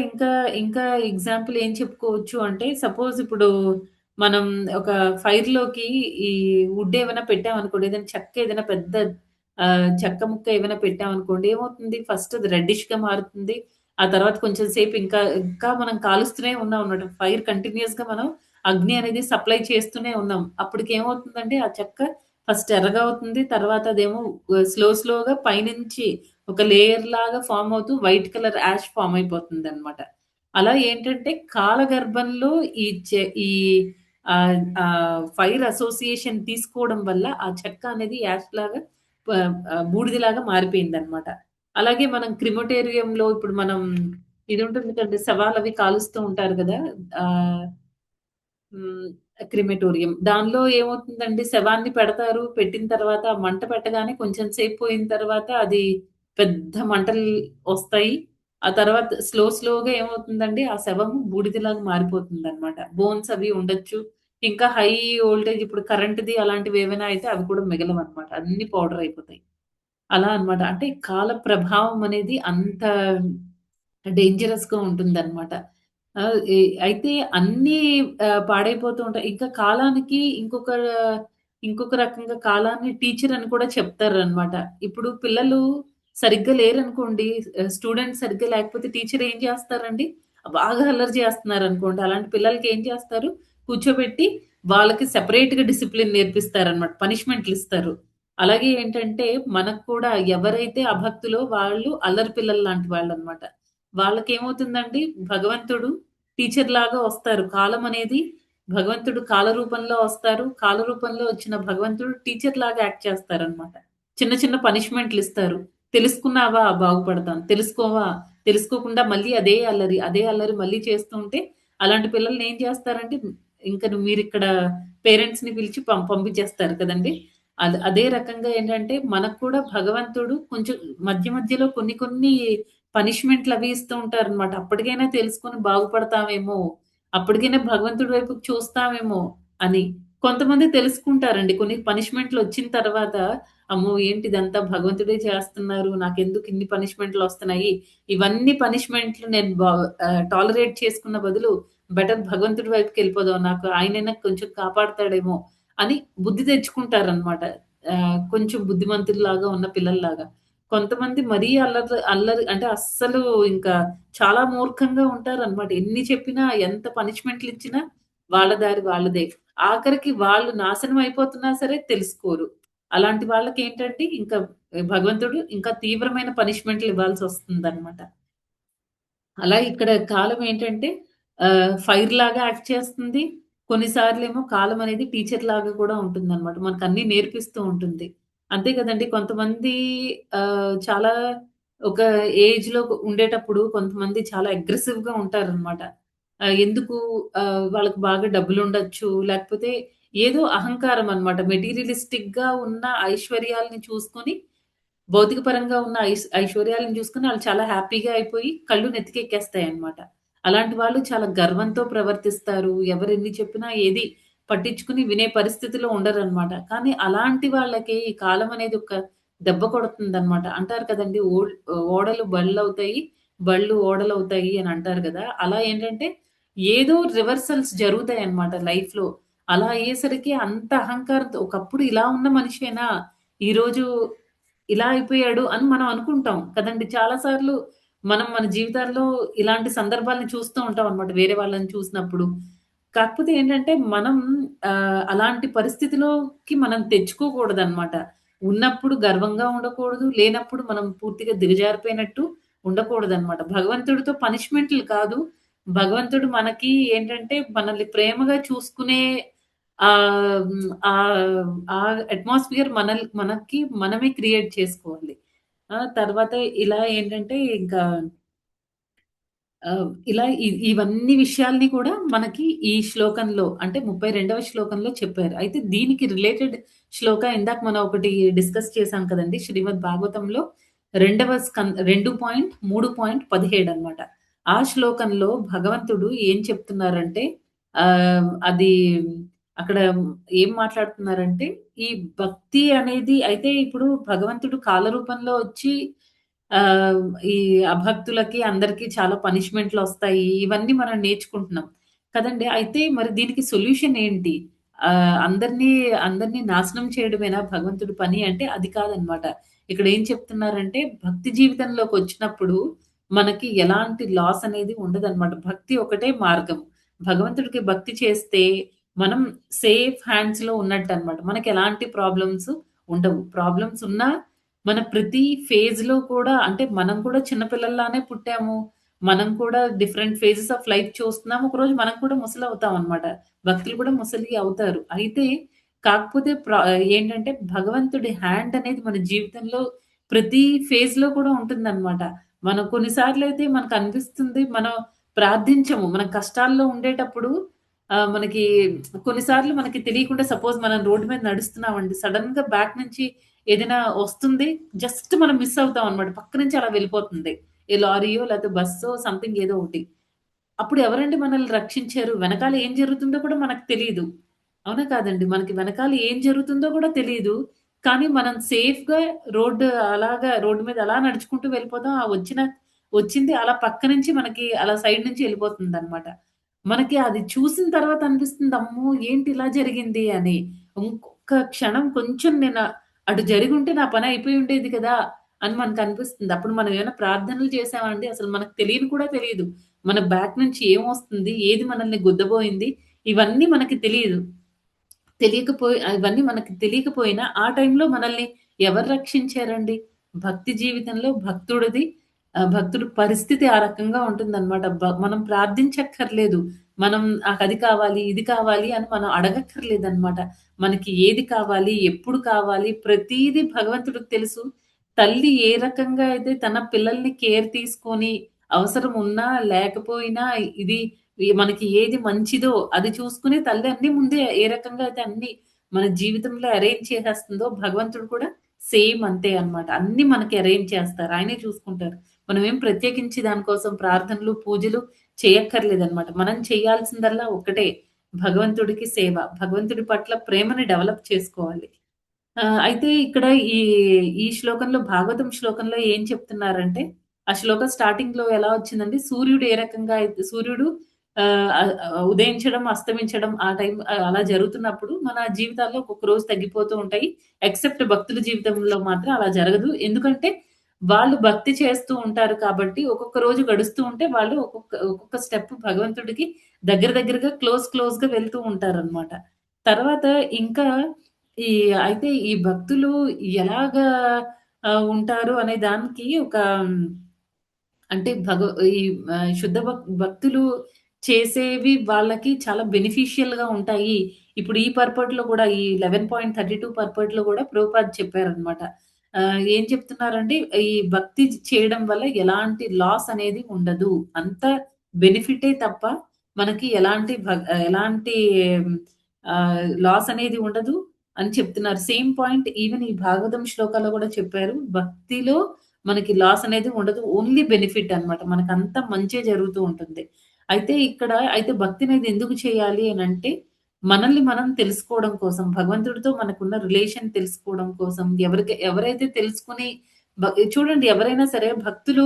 ఇంకా ఎగ్జాంపుల్ ఏం చెప్పుకోవచ్చు అంటే, సపోజ్ ఇప్పుడు మనం ఒక ఫైర్‌లోకి ఈ వుడ్ ఏమైనా పెట్టామనుకోండి, ఏదైనా చెక్క ఏదైనా పెద్ద చెక్క ముక్క ఏమైనా పెట్టామనుకోండి, ఏమవుతుంది, ఫస్ట్ అది రెడ్డిష్‌గా మారుతుంది. ఆ తర్వాత కొంచెం సేపు ఇంకా మనం కాలుస్తూనే ఉన్నామన్నమాట. ఫైర్ కంటిన్యూయస్‌గా మనం అగ్ని అనేది సప్లై చేస్తూనే ఉన్నాం. అప్పటికేమవుతుందంటే ఆ చెక్క ఫస్ట్ ఎర్రగా అవుతుంది. తర్వాత అదేమో స్లోగా పైనుంచి ఒక లేయర్ లాగా ఫార్మ్ అవుతూ వైట్ కలర్ యాష్ ఫార్మ్ అయిపోతుందన్నమాట. అలా ఏంటంటే కాలగర్భంలో ఈ ఫైర్ అసోసియేషన్ తీసుకోవడం వల్ల ఆ చెక్క అనేది యాష్ లాగా ప బూడిదలాగా మారిపోయిందన్నమాట. అలాగే మనం క్రిమటోరియంలో ఇప్పుడు మనం ఇది ఉంటుంది కదండీ! శవాలవి కాలుస్తూ ఉంటారు గదా! ఆహ్, హ్మ్. క్రిమటోరియం. దానిలో ఏమవుతుందండి, శవాన్ని పెడతారు. పెట్టిన తర్వాత మంట పెట్టగానే కొంచెం సేపు పోయిన తర్వాత అది పెద్ద మంటలు ఒస్తాయి. ఆ తర్వాత స్లోగా ఏమవుతుందండి, ఆ శవము బూడిదలాగా మారిపోతుందనమాట. బోన్స్ అవి ఉండొచ్చు. ఇంకా హై వోల్టేజ్ ఇప్పుడు కరెంట్‌ది అలాంటివేవైనా అయితే అవి కూడా మిగలవనమాట. అన్నీ పౌడర్ అయిపోతాయి. అలా అన్నమాట. అంటే కాల ప్రభావం అనేది అంత డేంజరస్‌గా ఉంటుందన్నమాట. ఎ అయితే అన్నీ పాడైపోతూ ఉంటాయి. ఇంకా కాలానికి ఇంకొక రకంగా కాలాన్ని టీచర్ అని కూడా చెప్తారన్నమాట. ఇప్పుడు పిల్లలు సరిగ్గా లేరనుకోండి, స్టూడెంట్స్ సరిగ్గా లేకపోతే టీచర్ ఏం చేస్తారండి? బాగా అల్లరి చేస్తున్నారనుకోండి, అలాంటి పిల్లలకి ఏం చేస్తారు? కూర్చోబెట్టి వాళ్ళకి సెపరేట్‌గా డిసిప్లిన్ నేర్పిస్తారన్నమాట. పనిష్మెంట్‌లిస్తారు. అలాగే ఏంటంటే, మనకు కూడా ఎవరైతే అభక్తులో వాళ్ళు అల్లరి పిల్లల్లాంటి వాళ్ళనమాట. వాళ్ళకేమవుతుందండి, భగవంతుడు టీచర్‌లాగా వస్తారు. కాలం అనేది భగవంతుడు కాల రూపంలో వస్తారు. కాల రూపంలో వచ్చిన భగవంతుడు టీచర్‌లాగా యాక్ట్ చేస్తారనమాట. చిన్న చిన్న పనిష్మెంట్‌లిస్తారు. తెలుసుకున్నావా బాగుపడతాం. తెలుసుకోవా, తెలుసుకోకుండా మళ్ళీ అదే అల్లరి మళ్ళీ చేస్తూ ఉంటే, అలాంటి పిల్లల్ని ఏం చేస్తారంటే, ఇంక మీరిక్కడ పేరెంట్స్‌ని పిలిచి పంపించేస్తారు కదండీ! అదే రకంగా ఏంటంటే, మనకు కూడా భగవంతుడు కొంచెం మధ్యలో కొన్ని పనిష్మెంట్‌లవి ఇస్తూ ఉంటారనమాట. అప్పటికైనా తెలుసుకొని బాగుపడతామేమో, అప్పటికైనా భగవంతుడి వైపుకి చూస్తామేమో అని. కొంతమంది తెలుసుకుంటారండి. కొన్ని పనిష్మెంట్‌లొచ్చిన తర్వాత, అమ్మో! ఏంటి ఇదంతా భగవంతుడే చేస్తున్నారు. నాకెందుకు ఇన్ని పనిష్మెంట్‌లొస్తున్నాయి. ఇవన్నీ పనిష్మెంట్‌లు నేను టాలరేట్ చేసుకున్న బదులు బెటర్ భగవంతుడి వైపుకెళ్ళిపోదాం. నాకు ఆయనైనా కొంచెం కాపాడతాడేమో అని బుద్ధి తెచ్చుకుంటారనమాట. కొంచెం బుద్ధిమంతుల్లాగా ఉన్న పిల్లల్లాగా. కొంతమంది మరీ అల్లరి అంటే అస్సలు ఇంకా చాలా మూర్ఖంగా ఉంటారనమాట. ఎన్ని చెప్పినా, ఎంత పనిష్మెంట్‌లిచ్చినా వాళ్ళ దారి వాళ్ళదే. ఆఖరికి వాళ్ళు నాశనం అయిపోతున్నా సరే తెలుసుకోరు. అలాంటి వాళ్ళకేంటంటే ఇంకా భగవంతుడు ఇంకా తీవ్రమైన పనిష్మెంట్‌లు ఇవ్వాల్సొస్తుందనమాట. అలా ఇక్కడ కాలం ఏంటంటే ఫైర్‌లాగా యాక్ట్ చేస్తుంది. కొన్నిసార్లేమో కాలం అనేది టీచర్‌లాగా కూడా ఉంటుందనమాట. మనకన్నీ నేర్పిస్తూ ఉంటుంది. అంతే కదండీ! కొంతమంది చాలా ఒక ఏజ్‌లో ఉండేటప్పుడు కొంతమంది చాలా అగ్రెసివ్‌గా ఉంటారనమాట. ఎందుకు వాళ్ళకి బాగా డబ్బులుండొచ్చు. లేకపోతే ఏదో అహంకారం అనమాట. మెటీరియలిస్టిక్‌గా ఉన్న ఐశ్వర్యాల్ని చూసుకొని భౌతిక పరంగా ఉన్న ఐశ్వర్యాలను చూసుకొని ఆళ్ళు చాలా హ్యాపీగా అయిపోయి కళ్ళు నెత్తికెక్కేస్తాయన్నమాట. అలాంటి వాళ్ళు చాలా గర్వంతో ప్రవర్తిస్తారు. ఎవరెన్ని చెప్పినా ఏది పట్టించుకొని వినే పరిస్థితిలో ఉండరనమాట. కానీ అలాంటి వాళ్ళకి ఈ కాలం అనేది ఒక దెబ్బ కొడుతుందనమాట. అంటారు కదండీ! ఓడలు బళ్ళవుతాయి, బళ్ళు ఓడలవుతాయి అని అంటారు గదా! అలా ఏంటంటే ఏదో రివర్సల్స్ జరుగుతాయన్నమాట లైఫ్‌లో. అలా అయ్యేసరికి అంత అహంకారంతో ఒకప్పుడు ఇలా ఉన్న మనిషేనా ఈరోజు ఇలా అయిపోయాడు అని మనం అనుకుంటాం కదండీ! చాలా సార్లు మనం మన జీవితాల్లో ఇలాంటి సందర్భాలను చూస్తూ ఉంటాం అన్నమాట వేరే వాళ్ళని చూసినప్పుడు. కాకపోతే ఏంటంటే మనం అలాంటి పరిస్థితిలోకి మనం తెచ్చుకోకూడదన్నమాట. ఉన్నప్పుడు గర్వంగా ఉండకూడదు. లేనప్పుడు మనం పూర్తిగా దిగజారిపోయినట్టు ఉండకూడదన్నమాట. భగవంతుడితో పనిష్మెంట్‌లు కాదు. భగవంతుడు మనకి ఏంటంటే మనల్ని ప్రేమగా చూసుకునే ఆ అట్మాస్ఫియర్ మనకి మనమే క్రియేట్ చేసుకోవాలి. తర్వాత ఇలా ఏంటంటే ఇంకా ఇలా ఇవన్నీ విషయాల్ని కూడా మనకి ఈ శ్లోకంలో అంటే 32వ శ్లోకంలో చెప్పారు. అయితే దీనికి రిలేటెడ్ శ్లోక ఇందాక మనం ఒకటి డిస్కస్ చేసాం కదండీ! శ్రీమద్ భాగవతంలో 2:3.17 అన్నమాట. ఆ శ్లోకంలో భగవంతుడు ఏం చెప్తున్నారంటే అది అక్కడ ఏం మాట్లాడుతున్నారంటే, ఈ భక్తి అనేది అయితే ఇప్పుడు భగవంతుడు కాల రూపంలో వచ్చి ఆహ్, ఈ అభక్తులకి అందరికి చాలా పనిష్మెంట్‌లొస్తాయి. ఇవన్నీ మనం నేర్చుకుంటున్నాం. కదండీ! అయితే మరి దీనికి సొల్యూషన్ ఏంటి? అందరిని అందరిని నాశనం చేయడమేనా భగవంతుడి పని అంటే అది కాదనమాట. ఇక్కడ ఏం చెప్తున్నారంటే భక్తి జీవితంలోకొచ్చినప్పుడు మనకి ఎలాంటి లాస్ అనేది ఉండదనమాట. భక్తి ఒకటే మార్గం. భగవంతుడికి భక్తి చేస్తే మనం సేఫ్ హ్యాండ్స్‌లో ఉన్నట్టనమాట. మనకెలాంటి ప్రాబ్లమ్స్ ఉండవు. ప్రాబ్లమ్స్ ఉన్నా మన ప్రతి ఫేజ్‌లో కూడా అంటే మనం కూడా చిన్న పిల్లల్లానే పుట్టాము. మనం కూడా డిఫరెంట్ ఫేజెస్ ఆఫ్ లైఫ్ చూస్తున్నాం. ఒకరోజు మనం కూడా ముసలవుతామనమాట. భక్తులు కూడా ముసలి అవుతారు. అయితే కాకపోతే ఏంటంటే భగవంతుడి హ్యాండ్ అనేది మన జీవితంలో ప్రతి ఫేజ్‌లో కూడా ఉంటుందనమాట. మనం కొన్ని సార్లయితే మనకనిపిస్తుంది మనం ప్రార్థించము. మనం కష్టాల్లో ఉండేటప్పుడు మనకి కొన్ని సార్లు మనకి తెలియకుండా సపోజ్ మనం రోడ్డు మీద నడుస్తున్నామండి. సడెన్‌గా బ్యాక్ నుంచి ఏదైనా వస్తుంది. జస్ట్ మనం మిస్ అవుతాం అన్నమాట. పక్క నుంచి అలా వెళ్ళిపోతుంది. ఏ లారీయో లేకపోతే బస్సో సంథింగ్ ఏదో ఒకటి. అప్పుడు ఎవరండి మనల్ని రక్షించారు? వెనకాల ఏం జరుగుతుందో కూడా మనకు తెలీదు. అవునా కాదండి? మనకి వెనకాల ఏం జరుగుతుందో కూడా తెలీదు. కానీ మనం సేఫ్‌గా రోడ్డు మీద అలా నడుచుకుంటూ వెళ్ళిపోతాం. వచ్చింది అలా పక్క నుంచి మనకి అలా సైడ్ నుంచి ఎళ్ళిపోతుందన్నమాట. మనకి అది చూసిన తర్వాత అనిపిస్తుంది, అమ్మో! ఏంటి ఇలా జరిగింది అని. ఇంకొక్క క్షణం కొంచెం నేను అటు జరిగుంటే నా పని అయిపోయి ఉండేది కదా! అని మనకనిపిస్తుంది. అప్పుడు మనం ఏమైనా ప్రార్థనలు చేసామా అండి? అసలు మనకు తెలియని కూడా తెలీదు. మన బ్యాక్ నుంచి ఏమొస్తుంది? ఏది మనల్ని గుద్దబోయింది? ఇవన్నీ మనకి తెలీదు. ఇవన్నీ మనకి తెలియకపోయినా ఆ టైంలో మనల్ని ఎవరు రక్షించారండి? భక్తి జీవితంలో భక్తుడి పరిస్థితి ఆ రకంగా ఉంటుందన్నమాట. మనం ప్రార్థించక్కర్లేదు. మనం నాకది కావాలి, ఇది కావాలి అని మనం అడగక్కర్లేదన్నమాట. మనకి ఏది కావాలి, ఎప్పుడు కావాలి ప్రతీదీ భగవంతుడికి తెలుసు. తల్లి ఏ రకంగా అయితే తన పిల్లల్ని కేర్ తీసుకొని అవసరం ఉన్నా, లేకపోయినా ఇది మనకి ఏది మంచిదో అది చూసుకుని తల్లి అన్నీ ముందే ఏ రకంగా అయితే అన్నీ మన జీవితంలో అరేంజ్ చేసేస్తుందో భగవంతుడు కూడా సేమ్ అంతే అన్నమాట. అన్నీ మనకి అరేంజ్ చేస్తారు. ఆయనే చూసుకుంటారు. మనమేం ప్రత్యేకించి దాని కోసం ప్రార్థనలు, పూజలు చేయక్కర్లేదన్నమాట. మనం చేయాల్సిందల్లా ఒక్కటే భగవంతుడికి సేవ. భగవంతుడి పట్ల ప్రేమని డెవలప్ చేసుకోవాలి. అయితే ఇక్కడ ఈ ఈ శ్లోకంలో భాగవతం శ్లోకంలో ఏం చెప్తున్నారంటే, ఆ శ్లోకం స్టార్టింగ్‌లో ఎలా వచ్చిందంటే, సూర్యుడు ఏ రకంగా అయితే సూర్యుడు ఉదయించడం, అస్తమించడం ఆ టైం అలా జరుగుతున్నప్పుడు మన జీవితాల్లో ఒక్కొక్క రోజు తగ్గిపోతూ ఉంటాయి. ఎక్సెప్ట్ భక్తుల జీవితంలో మాత్రం అలా జరగదు. ఎందుకంటే వాళ్ళు భక్తి చేస్తూ ఉంటారు కాబట్టి ఒక్కొక్క రోజు గడుస్తూ ఉంటే వాళ్ళు ఒక్కొక్క స్టెప్ భగవంతుడికి దగ్గరగా క్లోజ్‌గా వెళ్తూ ఉంటారనమాట. తర్వాత ఇంకా ఈ అయితే ఈ భక్తులు ఎలాగా ఉంటారు అనే దానికి ఒక అంటే ఈ శుద్ధ భక్తులు చేసేవి వాళ్ళకి చాలా బెనిఫిషియల్‌గా ఉంటాయి. ఇప్పుడు ఈ పర్పట్‌లో కూడా ఈ 11.32 పర్పట్‌లో కూడా ప్రభుపాద చెప్పారనమాట. ఏం చెప్తున్నారంటే ఈ భక్తి చేయడం వల్ల ఎలాంటి లాస్ అనేది ఉండదు. అంత బెనిఫిటే తప్ప మనకి ఎలాంటి లాస్ అనేది ఉండదు అని చెప్తున్నారు. సేమ్ పాయింట్ ఈవెన్ ఈ భాగవతం శ్లోకాల్లో కూడా చెప్పారు. భక్తిలో మనకి లాస్ అనేది ఉండదు. ఓన్లీ బెనిఫిట్ అన్నమాట. మనకంతా మంచే జరుగుతూ ఉంటుంది. అయితే భక్తినైతే ఎందుకు చేయాలి అనంటే, మనల్ని మనం తెలుసుకోవడం కోసం, భగవంతుడితో మనకున్న రిలేషన్ తెలుసుకోవడం కోసం, ఎవరైతే తెలుసుకొని చూడండి ఎవరైనా సరే భక్తులు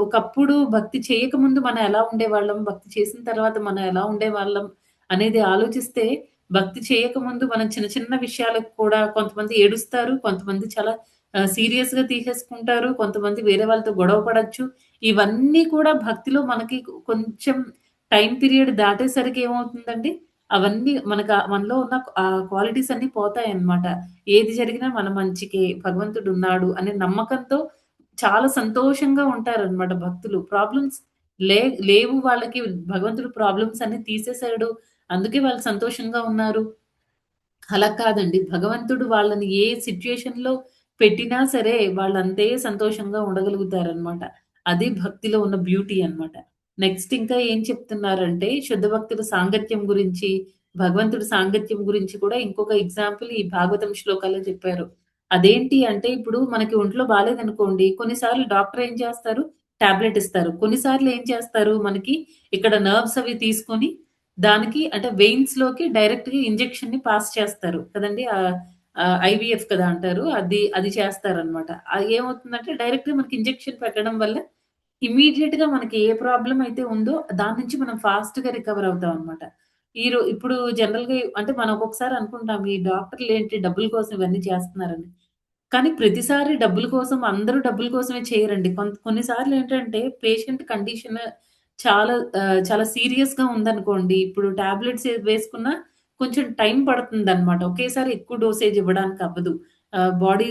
ఒకప్పుడు భక్తి చేయకముందు మనం ఎలా ఉండేవాళ్ళం, భక్తి చేసిన తర్వాత మనం ఎలా ఉండేవాళ్ళం అనేది ఆలోచిస్తే, భక్తి చేయకముందు మనం చిన్న చిన్న విషయాలకు కూడా కొంతమంది ఏడుస్తారు. కొంతమంది చాలా సీరియస్‌గా తీసేసుకుంటారు. కొంతమంది వేరే వాళ్ళతో గొడవ పడొచ్చు. ఇవన్నీ కూడా భక్తిలో మనకి కొంచెం టైమ్ పీరియడ్ దాటేసరికి ఏమవుతుందండి, అవన్నీ మనలో ఉన్న క్వాలిటీస్ అన్నీ పోతాయన్నమాట. ఏది జరిగినా మన మంచికే, భగవంతుడున్నాడు అనే నమ్మకంతో చాలా సంతోషంగా ఉంటారన్నమాట భక్తులు. ప్రాబ్లమ్స్ లే లేవు వాళ్ళకి, భగవంతుడు ప్రాబ్లమ్స్ అన్నీ తీసేసాడు. అందుకే వాళ్ళు సంతోషంగా ఉన్నారు. అలా కాదండి. భగవంతుడు వాళ్ళని ఏ సిట్యుయేషన్‌లో పెట్టినా సరే, వాళ్ళంతే సంతోషంగా ఉండగలుగుతారనమాట. అది భక్తిలో ఉన్న బ్యూటీ అన్నమాట. నెక్స్ట్ ఇంకా ఏం చెప్తున్నారంటే, శుద్ధ భక్తుల సాంగత్యం గురించి, భగవంతుడి సాంగత్యం గురించి కూడా ఇంకొక ఎగ్జాంపుల్ ఈ భాగవతం శ్లోకాల్లో చెప్పారు. అదేంటి అంటే, ఇప్పుడు మనకి ఒంట్లో బాలేదనుకోండి, కొన్నిసార్లు డాక్టర్ ఏం చేస్తారు? టాబ్లెట్ ఇస్తారు. కొన్నిసార్లు ఏం చేస్తారు? మనకి ఇక్కడ నర్వ్స్ అవి తీసుకొని దానికి అంటే వెయిన్స్‌లోకి డైరెక్ట్‌గా ఇంజెక్షన్‌ని పాస్ చేస్తారు కదండీ! ఐవీఎఫ్ కదా అంటారు. అది చేస్తారనమాట. ఏమవుతుందంటే డైరెక్ట్‌గా మనకి ఇంజెక్షన్ పెట్టడం వల్ల ఇమ్మీడియేట్‌గా మనకి ఏ ప్రాబ్లమ్ అయితే ఉందో దాని నుంచి మనం ఫాస్ట్‌గా రికవర్ అవుతాం అనమాట. ఇప్పుడు జనరల్‌గా అంటే మనం ఒక్కొక్కసారి అనుకుంటాం ఈ డాక్టర్‌లేంటి డబ్బుల కోసం ఇవన్నీ చేస్తున్నారని. కానీ ప్రతిసారి డబ్బుల కోసం అందరూ డబ్బుల కోసమే చేయరండి. కొన్ని సార్లేంటంటే పేషెంట్ కండిషన్ చాలా సీరియస్‌గా ఉందనుకోండి. ఇప్పుడు టాబ్లెట్స్ వేసుకున్నా కొంచెం టైం పడుతుందనమాట. ఒకేసారి ఎక్కువ డోసేజ్ ఇవ్వడానికి అవ్వదు. బాడీ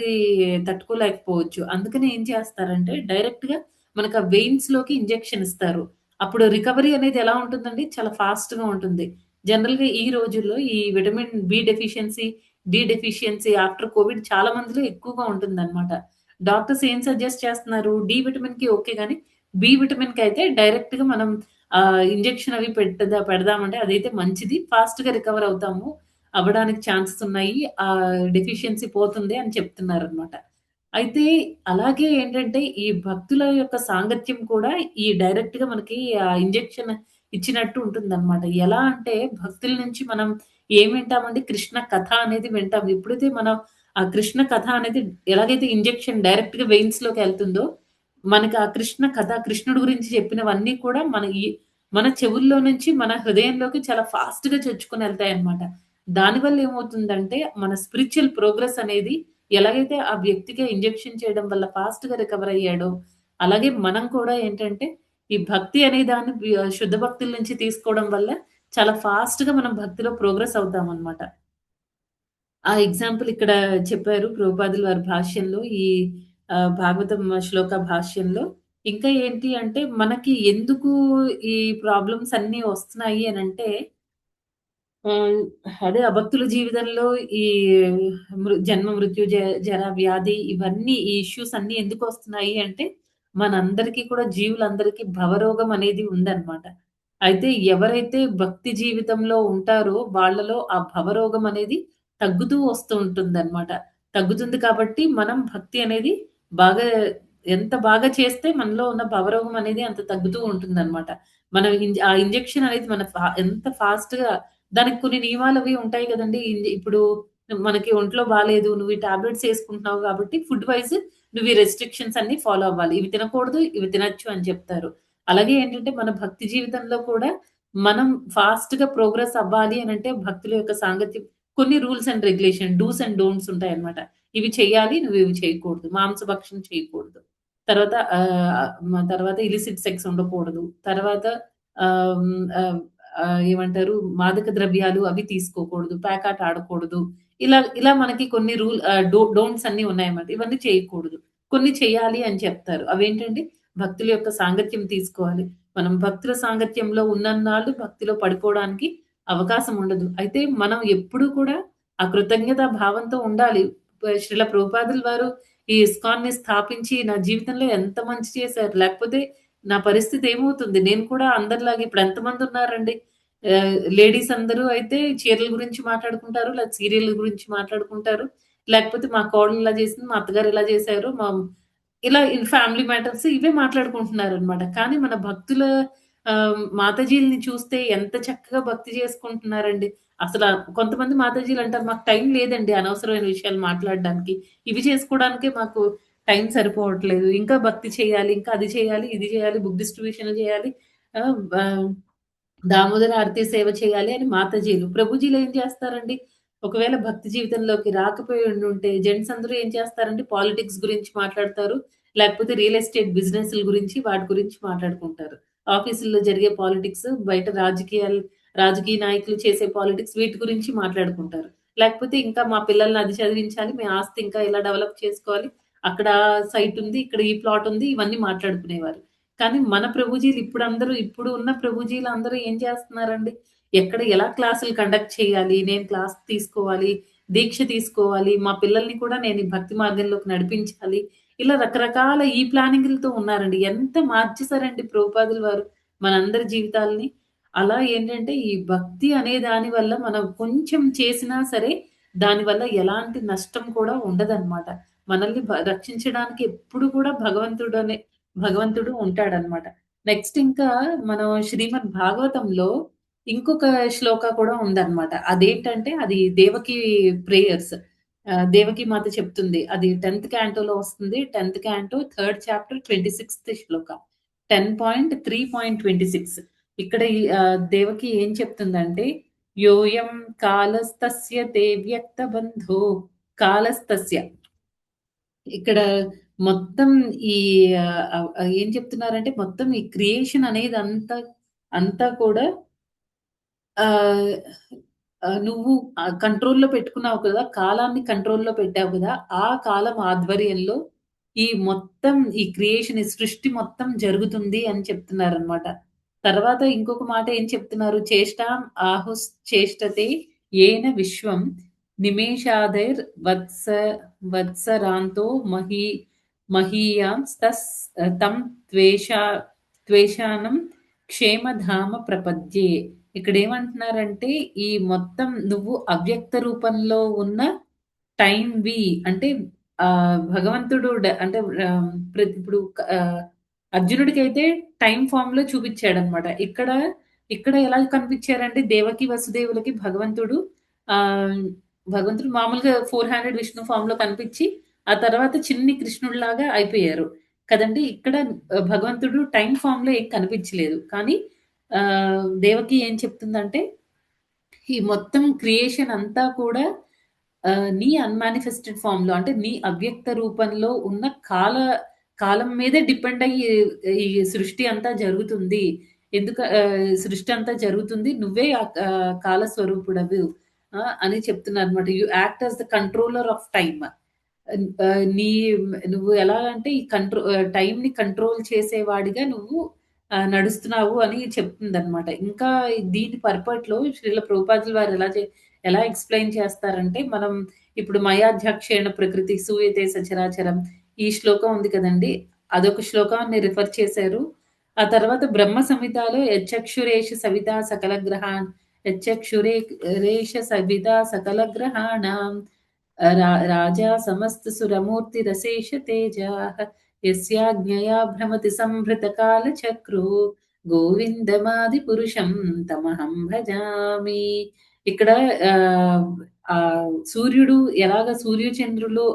తట్టుకోలేకపోవచ్చు. అందుకని ఏం చేస్తారంటే డైరెక్ట్‌గా మనకు ఆ వెయిన్స్‌లోకి ఇంజెక్షన్ ఇస్తారు. అప్పుడు రికవరీ అనేది ఎలా ఉంటుందండి? చాలా ఫాస్ట్‌గా ఉంటుంది. జనరల్‌గా ఈ రోజుల్లో ఈ vitamin B deficiency, D deficiency after Covid చాలా మందిలో ఎక్కువగా ఉంటుందనమాట. డాక్టర్స్ ఏం సజెస్ట్ చేస్తున్నారు? డి విటమిన్‌కి ఓకే గానీ, బి విటమిన్‌కయితే డైరెక్ట్‌గా మనం ఇంజెక్షన్ అవి పెడదామంటే అదైతే మంచిది. ఫాస్ట్‌గా రికవర్ అవ్వడానికి ఛాన్సెస్ ఉన్నాయి. డెఫిషియన్సీ పోతుంది అని చెప్తున్నారనమాట. అయితే అలాగే ఏంటంటే, ఈ భక్తుల యొక్క సాంగత్యం కూడా ఈ డైరెక్ట్‌గా మనకి ఇంజెక్షన్ ఇచ్చినట్టు ఉంటుందనమాట. ఎలా అంటే భక్తుల నుంచి మనం ఏం వింటామండి? కృష్ణ కథ అనేది వింటాం. ఎప్పుడైతే మనం ఆ కృష్ణ కథ అనేది ఎలాగైతే ఇంజెక్షన్ డైరెక్ట్‌గా వెయిన్స్‌లోకెళ్తుందో, మనకి ఆ కృష్ణ కథ, కృష్ణుడి గురించి చెప్పినవన్నీ కూడా మన చెవుల్లో నుంచి మన హృదయంలోకి చాలా ఫాస్ట్‌గా చొచ్చుకొని ఎళ్తాయన్నమాట. దానివల్ల ఏమవుతుందంటే, మన స్పిరిచ్యువల్ ప్రోగ్రెస్ అనేది ఎలాగైతే ఆ వ్యక్తికి ఇంజెక్షన్ చేయడం వల్ల ఫాస్ట్‌గా రికవర్ అయ్యాడో, అలాగే మనం కూడా ఏంటంటే, ఈ భక్తి అనే దాన్ని శుద్ధ భక్తుల నుంచి తీసుకోవడం వల్ల చాలా ఫాస్ట్‌గా మనం భక్తిలో ప్రోగ్రెస్ అవుతామన్నమాట. ఆ ఎగ్జాంపుల్ ఇక్కడ చెప్పారు ప్రభుపాదుల వారి భాష్యంలో ఈ భాగవతం శ్లోక భాష్యంలో. ఇంకా ఏంటి అంటే మనకి ఎందుకు ఈ ప్రాబ్లమ్స్ అన్నీ వస్తున్నాయి అనంటే ఆహ్, అదే అభక్తుల జీవితంలో ఈ జన్మ, మృత్యు, జర, వ్యాధి ఇవన్నీ ఈ ఇష్యూస్ అన్నీ ఎందుకొస్తున్నాయి అంటే, మనందరికీ కూడా జీవులందరికీ భవరోగం అనేది ఉందన్నమాట. అయితే ఎవరైతే భక్తి జీవితంలో ఉంటారో వాళ్ళలో ఆ భవరోగం అనేది తగ్గుతూ వస్తూ ఉంటుందన్నమాట. తగ్గుతుంది కాబట్టి మనం భక్తి అనేది బాగా ఎంత బాగా చేస్తే మనలో ఉన్న భవరోగం అనేది అంత తగ్గుతూ ఉంటుందన్నమాట. మనం ఆ ఇంజెక్షన్ అనేది ఎంత ఫాస్ట్‌గా దానికి కొన్ని నియమాలవి ఉంటాయి గదండీ! ఇప్పుడు మనకి ఒంట్లో బాలేదు. నువ్వు ఈ టాబ్లెట్స్ యేసుకుంటున్నావు గాబట్టి ఫుడ్ వైస్ నువ్వు ఈ రెస్ట్రిక్షన్స్ అన్నీ ఫాలో అవ్వాలి. ఇవి తినకూడదు, ఇవి తినొచ్చు అని చెప్తారు. అలాగే ఏంటంటే మన భక్తి జీవితంలో కూడా మనం ఫాస్ట్‌గా ప్రోగ్రెస్ అవ్వాలి అనంటే భక్తుల యొక్క సాంగత్యం కొన్ని rules and regulation dos and don'ts ఉంటాయన్నమాట. ఇవి చెయ్యాలి, నువ్వు ఇవి చేయకూడదు. మాంసభక్షణ చేయకూడదు. తర్వాత తర్వాత ఇలిసిట్ సెక్స్ ఉండకూడదు. తర్వాత ఆహ్, హ్మ్, ఆహ్, ఏమంటారు మాదక ద్రవ్యాలు అవి తీసుకోకూడదు. పేకాట ఆడకూడదు. ఇలా మనకి కొన్ని డోంట్స్ అన్నీ ఉన్నాయన్నమాట. ఇవన్నీ చేయకూడదు. కొన్ని చేయాలి అని చెప్తారు. అవేంటంటే భక్తుల యొక్క సాంగత్యం తీసుకోవాలి. మనం భక్తుల సాంగత్యంలో ఉన్నన్నాళ్ళు భక్తిలో పడిపోవడానికి అవకాశం ఉండదు. అయితే మనం ఎప్పుడూ కూడా ఆ కృతజ్ఞతా భావంతో ఉండాలి. శ్రీల ప్రభుపాదుల వారు ఈ ఇస్కాన్‌ని స్థాపించి నా జీవితంలో ఎంత మంచి చేశారు. లేకపోతే నా పరిస్థితి ఏమవుతుంది? నేను కూడా అందరిలాగా ఇప్పుడు ఎంతమందున్నారండి. లేడీస్ అందరూ అయితే చీరల గురించి మాట్లాడుకుంటారు. లేదా సీరియల్‌ల గురించి మాట్లాడుకుంటారు. లేకపోతే మా కోడలు ఇలా చేసింది, మా అత్తగారు ఇలా చేశారు. ఇలా ఫ్యామిలీ మ్యాటర్స్ ఇవే మాట్లాడుకుంటున్నారనమాట. కానీ మన భక్తుల మాతాజీలని చూస్తే ఎంత చక్కగా భక్తి చేసుకుంటున్నారండి. అసల కొంతమంది మాతాజీలు అంటారు, "మాకు టైం లేదండి అనవసరమైన విషయాలు మాట్లాడడానికి. ఇవి చేసుకోవడానికే మాకు టైం సరిపోవట్లేదు. ఇంకా భక్తి చేయాలి, ఇంకా అది చేయాలి, ఇది చేయాలి, బుక్ డిస్ట్రిబ్యూషన్‌లు చేయాలి. ఆహ్, ఆహ్, దామోదర ఆరతి సేవ చేయాలి" అని మాతాజీలు. ప్రభుజీలు ఏం చేస్తారండి? ఒకవేళ భక్తి జీవితంలోకి రాకపోయి ఉండుంటే జెంట్స్ అందరూ ఏం చేస్తారంటే పాలిటిక్స్ గురించి మాట్లాడతారు. లేకపోతే రియల్ ఎస్టేట్ బిజినెస్‌ల గురించి వాటి గురించి మాట్లాడుకుంటారు. ఆఫీసుల్లో జరిగే పాలిటిక్స్, బయట రాజకీయ నాయకులు చేసే పాలిటిక్స్ వీటి గురించి మాట్లాడుకుంటారు. లేకపోతే ఇంకా మా పిల్లల్ని అది చదివించాలి, మీ ఆస్తి ఇంకా ఇలా డెవలప్ చేసుకోవాలి, అక్కడ సైట్ ఉంది, ఇక్కడ ఈ ప్లాట్ ఉంది, ఇవన్నీ మాట్లాడుకునేవారు. కానీ మన ప్రభుజీలు ఇప్పుడు ఉన్న ప్రభుజీలందరూ ఏం చేస్తున్నారండి? ఎక్కడ ఎలా క్లాసులు కండక్ట్ చేయాలి, నేను క్లాస్ తీసుకోవాలి, దీక్ష తీసుకోవాలి, మా పిల్లల్ని కూడా నేను ఈ భక్తి మార్గంలోకి నడిపించాలి. ఇలా రకరకాల ఈ ప్లానింగులతో ఉన్నారండి. ఎంత మార్చేసారండి ప్రభుపాదుల వారు మనందరి జీవితాల్ని. అలా ఏంటంటే ఈ భక్తి అనే దాని వల్ల మనం కొంచెం చేసినా సరే దానివల్ల ఎలాంటి నష్టం కూడా ఉండదనమాట. మనల్ని రక్షించడానికి ఎప్పుడు కూడా భగవంతుడు ఉంటాడనమాట. నెక్స్ట్ ఇంకా మనం శ్రీమద్ భాగవతంలో ఇంకొక శ్లోక కూడా ఉందనమాట. అదేంటంటే అది దేవకి ప్రేయర్స్. దేవకి మాత చెప్తుంది. అది 10థ్ క్యాంటోలో వస్తుంది. 10థ్ క్యాంటో 3rd చాప్టర్ 26థ్ శ్లోక. 10.3.26 ఇక్కడ దేవకి ఏం చెప్తుందంటే, యోయం కాలస్తస్య తే వ్యక్తబంధో కాలస్తస్య. ఇక్కడ మొత్తం ఈ ఏం చెప్తున్నారంటే మొత్తం ఈ క్రియేషన్ అనేది అంతా కూడా ఆహ్, నువ్వు కంట్రోల్‌లో పెట్టుకున్నావు కదా! కాలాన్ని కంట్రోల్‌లో పెట్టావు కదా! ఆ కాలం ఆధ్వర్యంలో మొత్తం ఈ క్రియేషన్, ఈ సృష్టి మొత్తం జరుగుతుంది అని చెప్తున్నారనమాట. తర్వాత ఇంకొక మాట ఏం చెప్తున్నారు? చేష్టాం చేష్టతే ఏన విశ్వం నిమేషాదైర్ వత్సరాంతో మహీయాం తం త్వేషానం క్షేమధామ ప్రపద్యే. ఇక్కడేమంటున్నారంటే, ఈ మొత్తం నువ్వు అవ్యక్త రూపంలో ఉన్న టైమ్‌వి అంటే భగవంతుడు అంటే ఇప్పుడు అర్జునుడికైతే టైమ్ ఫార్మ్‌లో చూపిచ్చాడన్నమాట. ఇక్కడ ఎలా కనిపిచ్చారంటే దేవకి, వసుదేవులకి ఆహ్, భగవంతుడు మామూలుగా 4 హ్యాండెడ్ విష్ణు ఫార్మ్‌లో కనిపిచ్చి, ఆ తర్వాత చిన్ని కృష్ణుడిలాగా అయిపోయారు. కదండీ! ఇక్కడ భగవంతుడు టైమ్ ఫార్మ్‌లో ఏం కనిపించలేదు. కానీ దేవకి ఏం చెప్తుందంటే, ఈ మొత్తం క్రియేషన్ అంతా కూడా నీ అన్‌మానిఫెస్టెడ్ ఫార్మ్‌లో అంటే నీ అవ్యక్త రూపంలో ఉన్న కాలం మీదే డిపెండ్ అయ్యి ఈ సృష్టి అంతా జరుగుతుంది. సృష్టి అంతా జరుగుతుంది. నువ్వే కాల స్వరూపుడవు అని చెప్తున్నారన్నమాట. You act as the controller of time. నీ నువ్వు ఎలా అంటే ఈ టైమ్‌ని కంట్రోల్ చేసేవాడిగా నువ్వు నడుస్తున్నావు అని చెప్తుందన్నమాట. ఇంకా దీని పర్పట్‌లో శ్రీల ప్రభుపాదుల వారు ఎలా ఎక్స్‌ప్లెయిన్ చేస్తారంటే, మనం ఇప్పుడు మయాధ్యక్షేణ ప్రకృతి సూయతే సచరాచరం ఈ శ్లోకం ఉంది కదండీ! అదొక శ్లోకాన్ని రిఫర్ చేశారు. ఆ తర్వాత బ్రహ్మ సంహితలో యచ్చక్షురేష సవితా సకల గ్రహాన్ యచ్చక్షురేష సవితా సకల గ్రహాణాం రాజా సమస్త సురమూర్తిరశేష తేజాః యస్యాజ్ఞయా భ్రమతి సంభృత కాలచక్రో గోవిందమాది పురుషం తమహం భజామి. ఇక్కడ సూర్యుడు ఎలాగ సూర్యచంద్రులు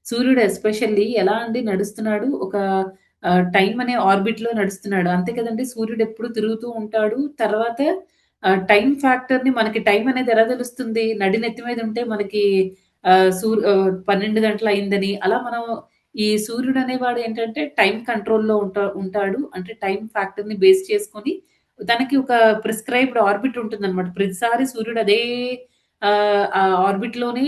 సూర్యుడు ఎస్పెషల్లీ ఎలా అండి నడుస్తున్నాడు, ఒక టైమ్ అనే ఆర్బిట్‌లో నడుస్తున్నాడు. అంతే కదండీ! సూర్యుడు ఎప్పుడు తిరుగుతూ ఉంటాడు. తర్వాత టైమ్ ఫ్యాక్టర్‌ని మనకి టైమ్ అనేది ఎలా తెలుస్తుంది? నడి నెత్తి మీద ఉంటే మనకి 12 గంటలు అయిందని అలా మనం ఈ సూర్యుడు అనేవాడు ఏంటంటే టైమ్ కంట్రోల్‌లో ఉంటాడు. అంటే టైమ్ ఫ్యాక్టర్‌ని బేస్ చేసుకొని తనకి ఒక ప్రిస్క్రైబ్డ్ ఆర్బిట్ ఉంటుందన్నమాట. ప్రతిసారి సూర్యుడు అదే ఆ ఆర్బిట్‌లోనే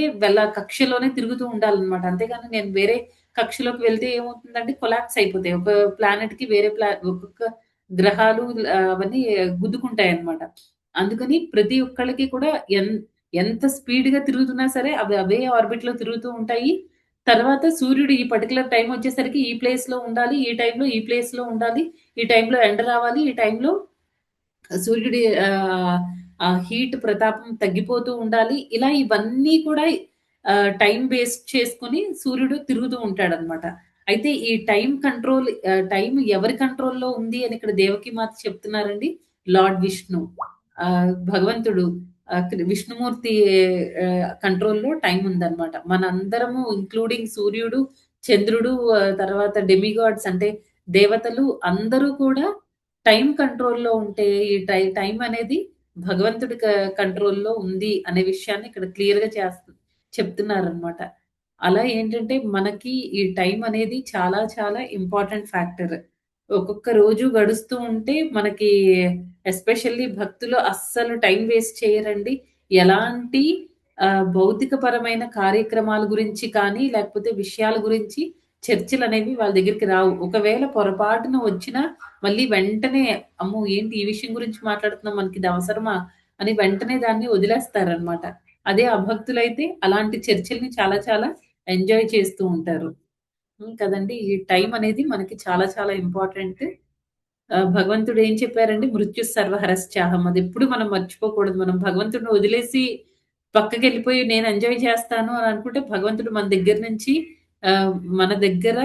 కక్షలోనే తిరుగుతూ ఉండాలన్నమాట. అంతేగాని నేను వేరే కక్షలోకి వెళ్తే ఏమవుతుందంటే కొలాప్స్ అయిపోతాయి. ఒక ప్లానెట్‌కి వేరే ఒక్కొక్క గ్రహాలు అవన్నీ గుద్దుకుంటాయన్నమాట. అందుకని ప్రతి ఒక్కళ్ళకి కూడా ఎంత స్పీడ్‌గా తిరుగుతున్నా సరే అవి అవే ఆర్బిట్‌లో తిరుగుతూ ఉంటాయి. తర్వాత సూర్యుడు ఈ పర్టిక్యులర్ టైమ్ వచ్చేసరికి ఈ ప్లేస్‌లో ఉండాలి. ఈ టైంలో ఈ ప్లేస్‌లో ఉండాలి. ఈ టైంలో ఎండ రావాలి. ఈ టైంలో సూర్యుడి ఆ హీట్ ప్రతాపం తగ్గిపోతూ ఉండాలి. ఇలా ఇవన్నీ కూడా టైమ్ బేస్ చేసుకొని సూర్యుడు తిరుగుతూ ఉంటాడనమాట. అయితే ఈ టైమ్ ఎవరి కంట్రోల్‌లో ఉంది అని ఇక్కడ దేవకీమాత చెప్తున్నారండి. లార్డ్ విష్ణు. భగవంతుడు విష్ణుమూర్తి కంట్రోల్‌లో టైమ్ ఉందనమాట. మనందరము ఇంక్లూడింగ్ సూర్యుడు, చంద్రుడు తర్వాత డెమిగాడ్స్ అంటే దేవతలు అందరూ కూడా టైమ్ కంట్రోల్‌లో ఉంటే ఈ టైమ్ అనేది భగవంతుడి కంట్రోల్‌లో ఉంది అనే విషయాన్ని ఇక్కడ క్లియర్‌గా చెప్తున్నారనమాట. అలా ఏంటంటే మనకి ఈ టైమ్ అనేది చాలా చాలా ఇంపార్టెంట్ ఫ్యాక్టర్. ఒక్కొక్క రోజు గడుస్తూ ఉంటే మనకి ఎస్పెషల్లీ భక్తులు అస్సలు టైమ్ వేస్ట్ చేయరండి. ఎలాంటి భౌతికపరమైన కార్యక్రమాల గురించి కానీ, లేకపోతే విషయాల గురించి చర్చలనేవి వాళ్ళ దగ్గరికి రావు. ఒకవేళ పొరపాటున వచ్చినా మళ్ళీ వెంటనే అమ్మో! ఏంటి ఈ విషయం గురించి మాట్లాడుతున్నాం మనకిది అవసరమా? అని వెంటనే దాన్ని వదిలేస్తారనమాట. అదే అభక్తులైతే అలాంటి చర్చల్ని చాలా చాలా ఎంజాయ్ చేస్తూ ఉంటారు. కదండీ! ఈ టైమ్ అనేది మనకి చాలా చాలా ఇంపార్టెంట్. భగవంతుడు ఏం చెప్పారండి? మృత్యు సర్వహరశ్చాహం. అదెప్పుడు మనం మర్చిపోకూడదు. మనం భగవంతుడిని వదిలేసి పక్కకెళ్ళిపోయి నేను ఎంజాయ్ చేస్తాను అని అనుకుంటే భగవంతుడు మన దగ్గర నుంచి మన దగ్గర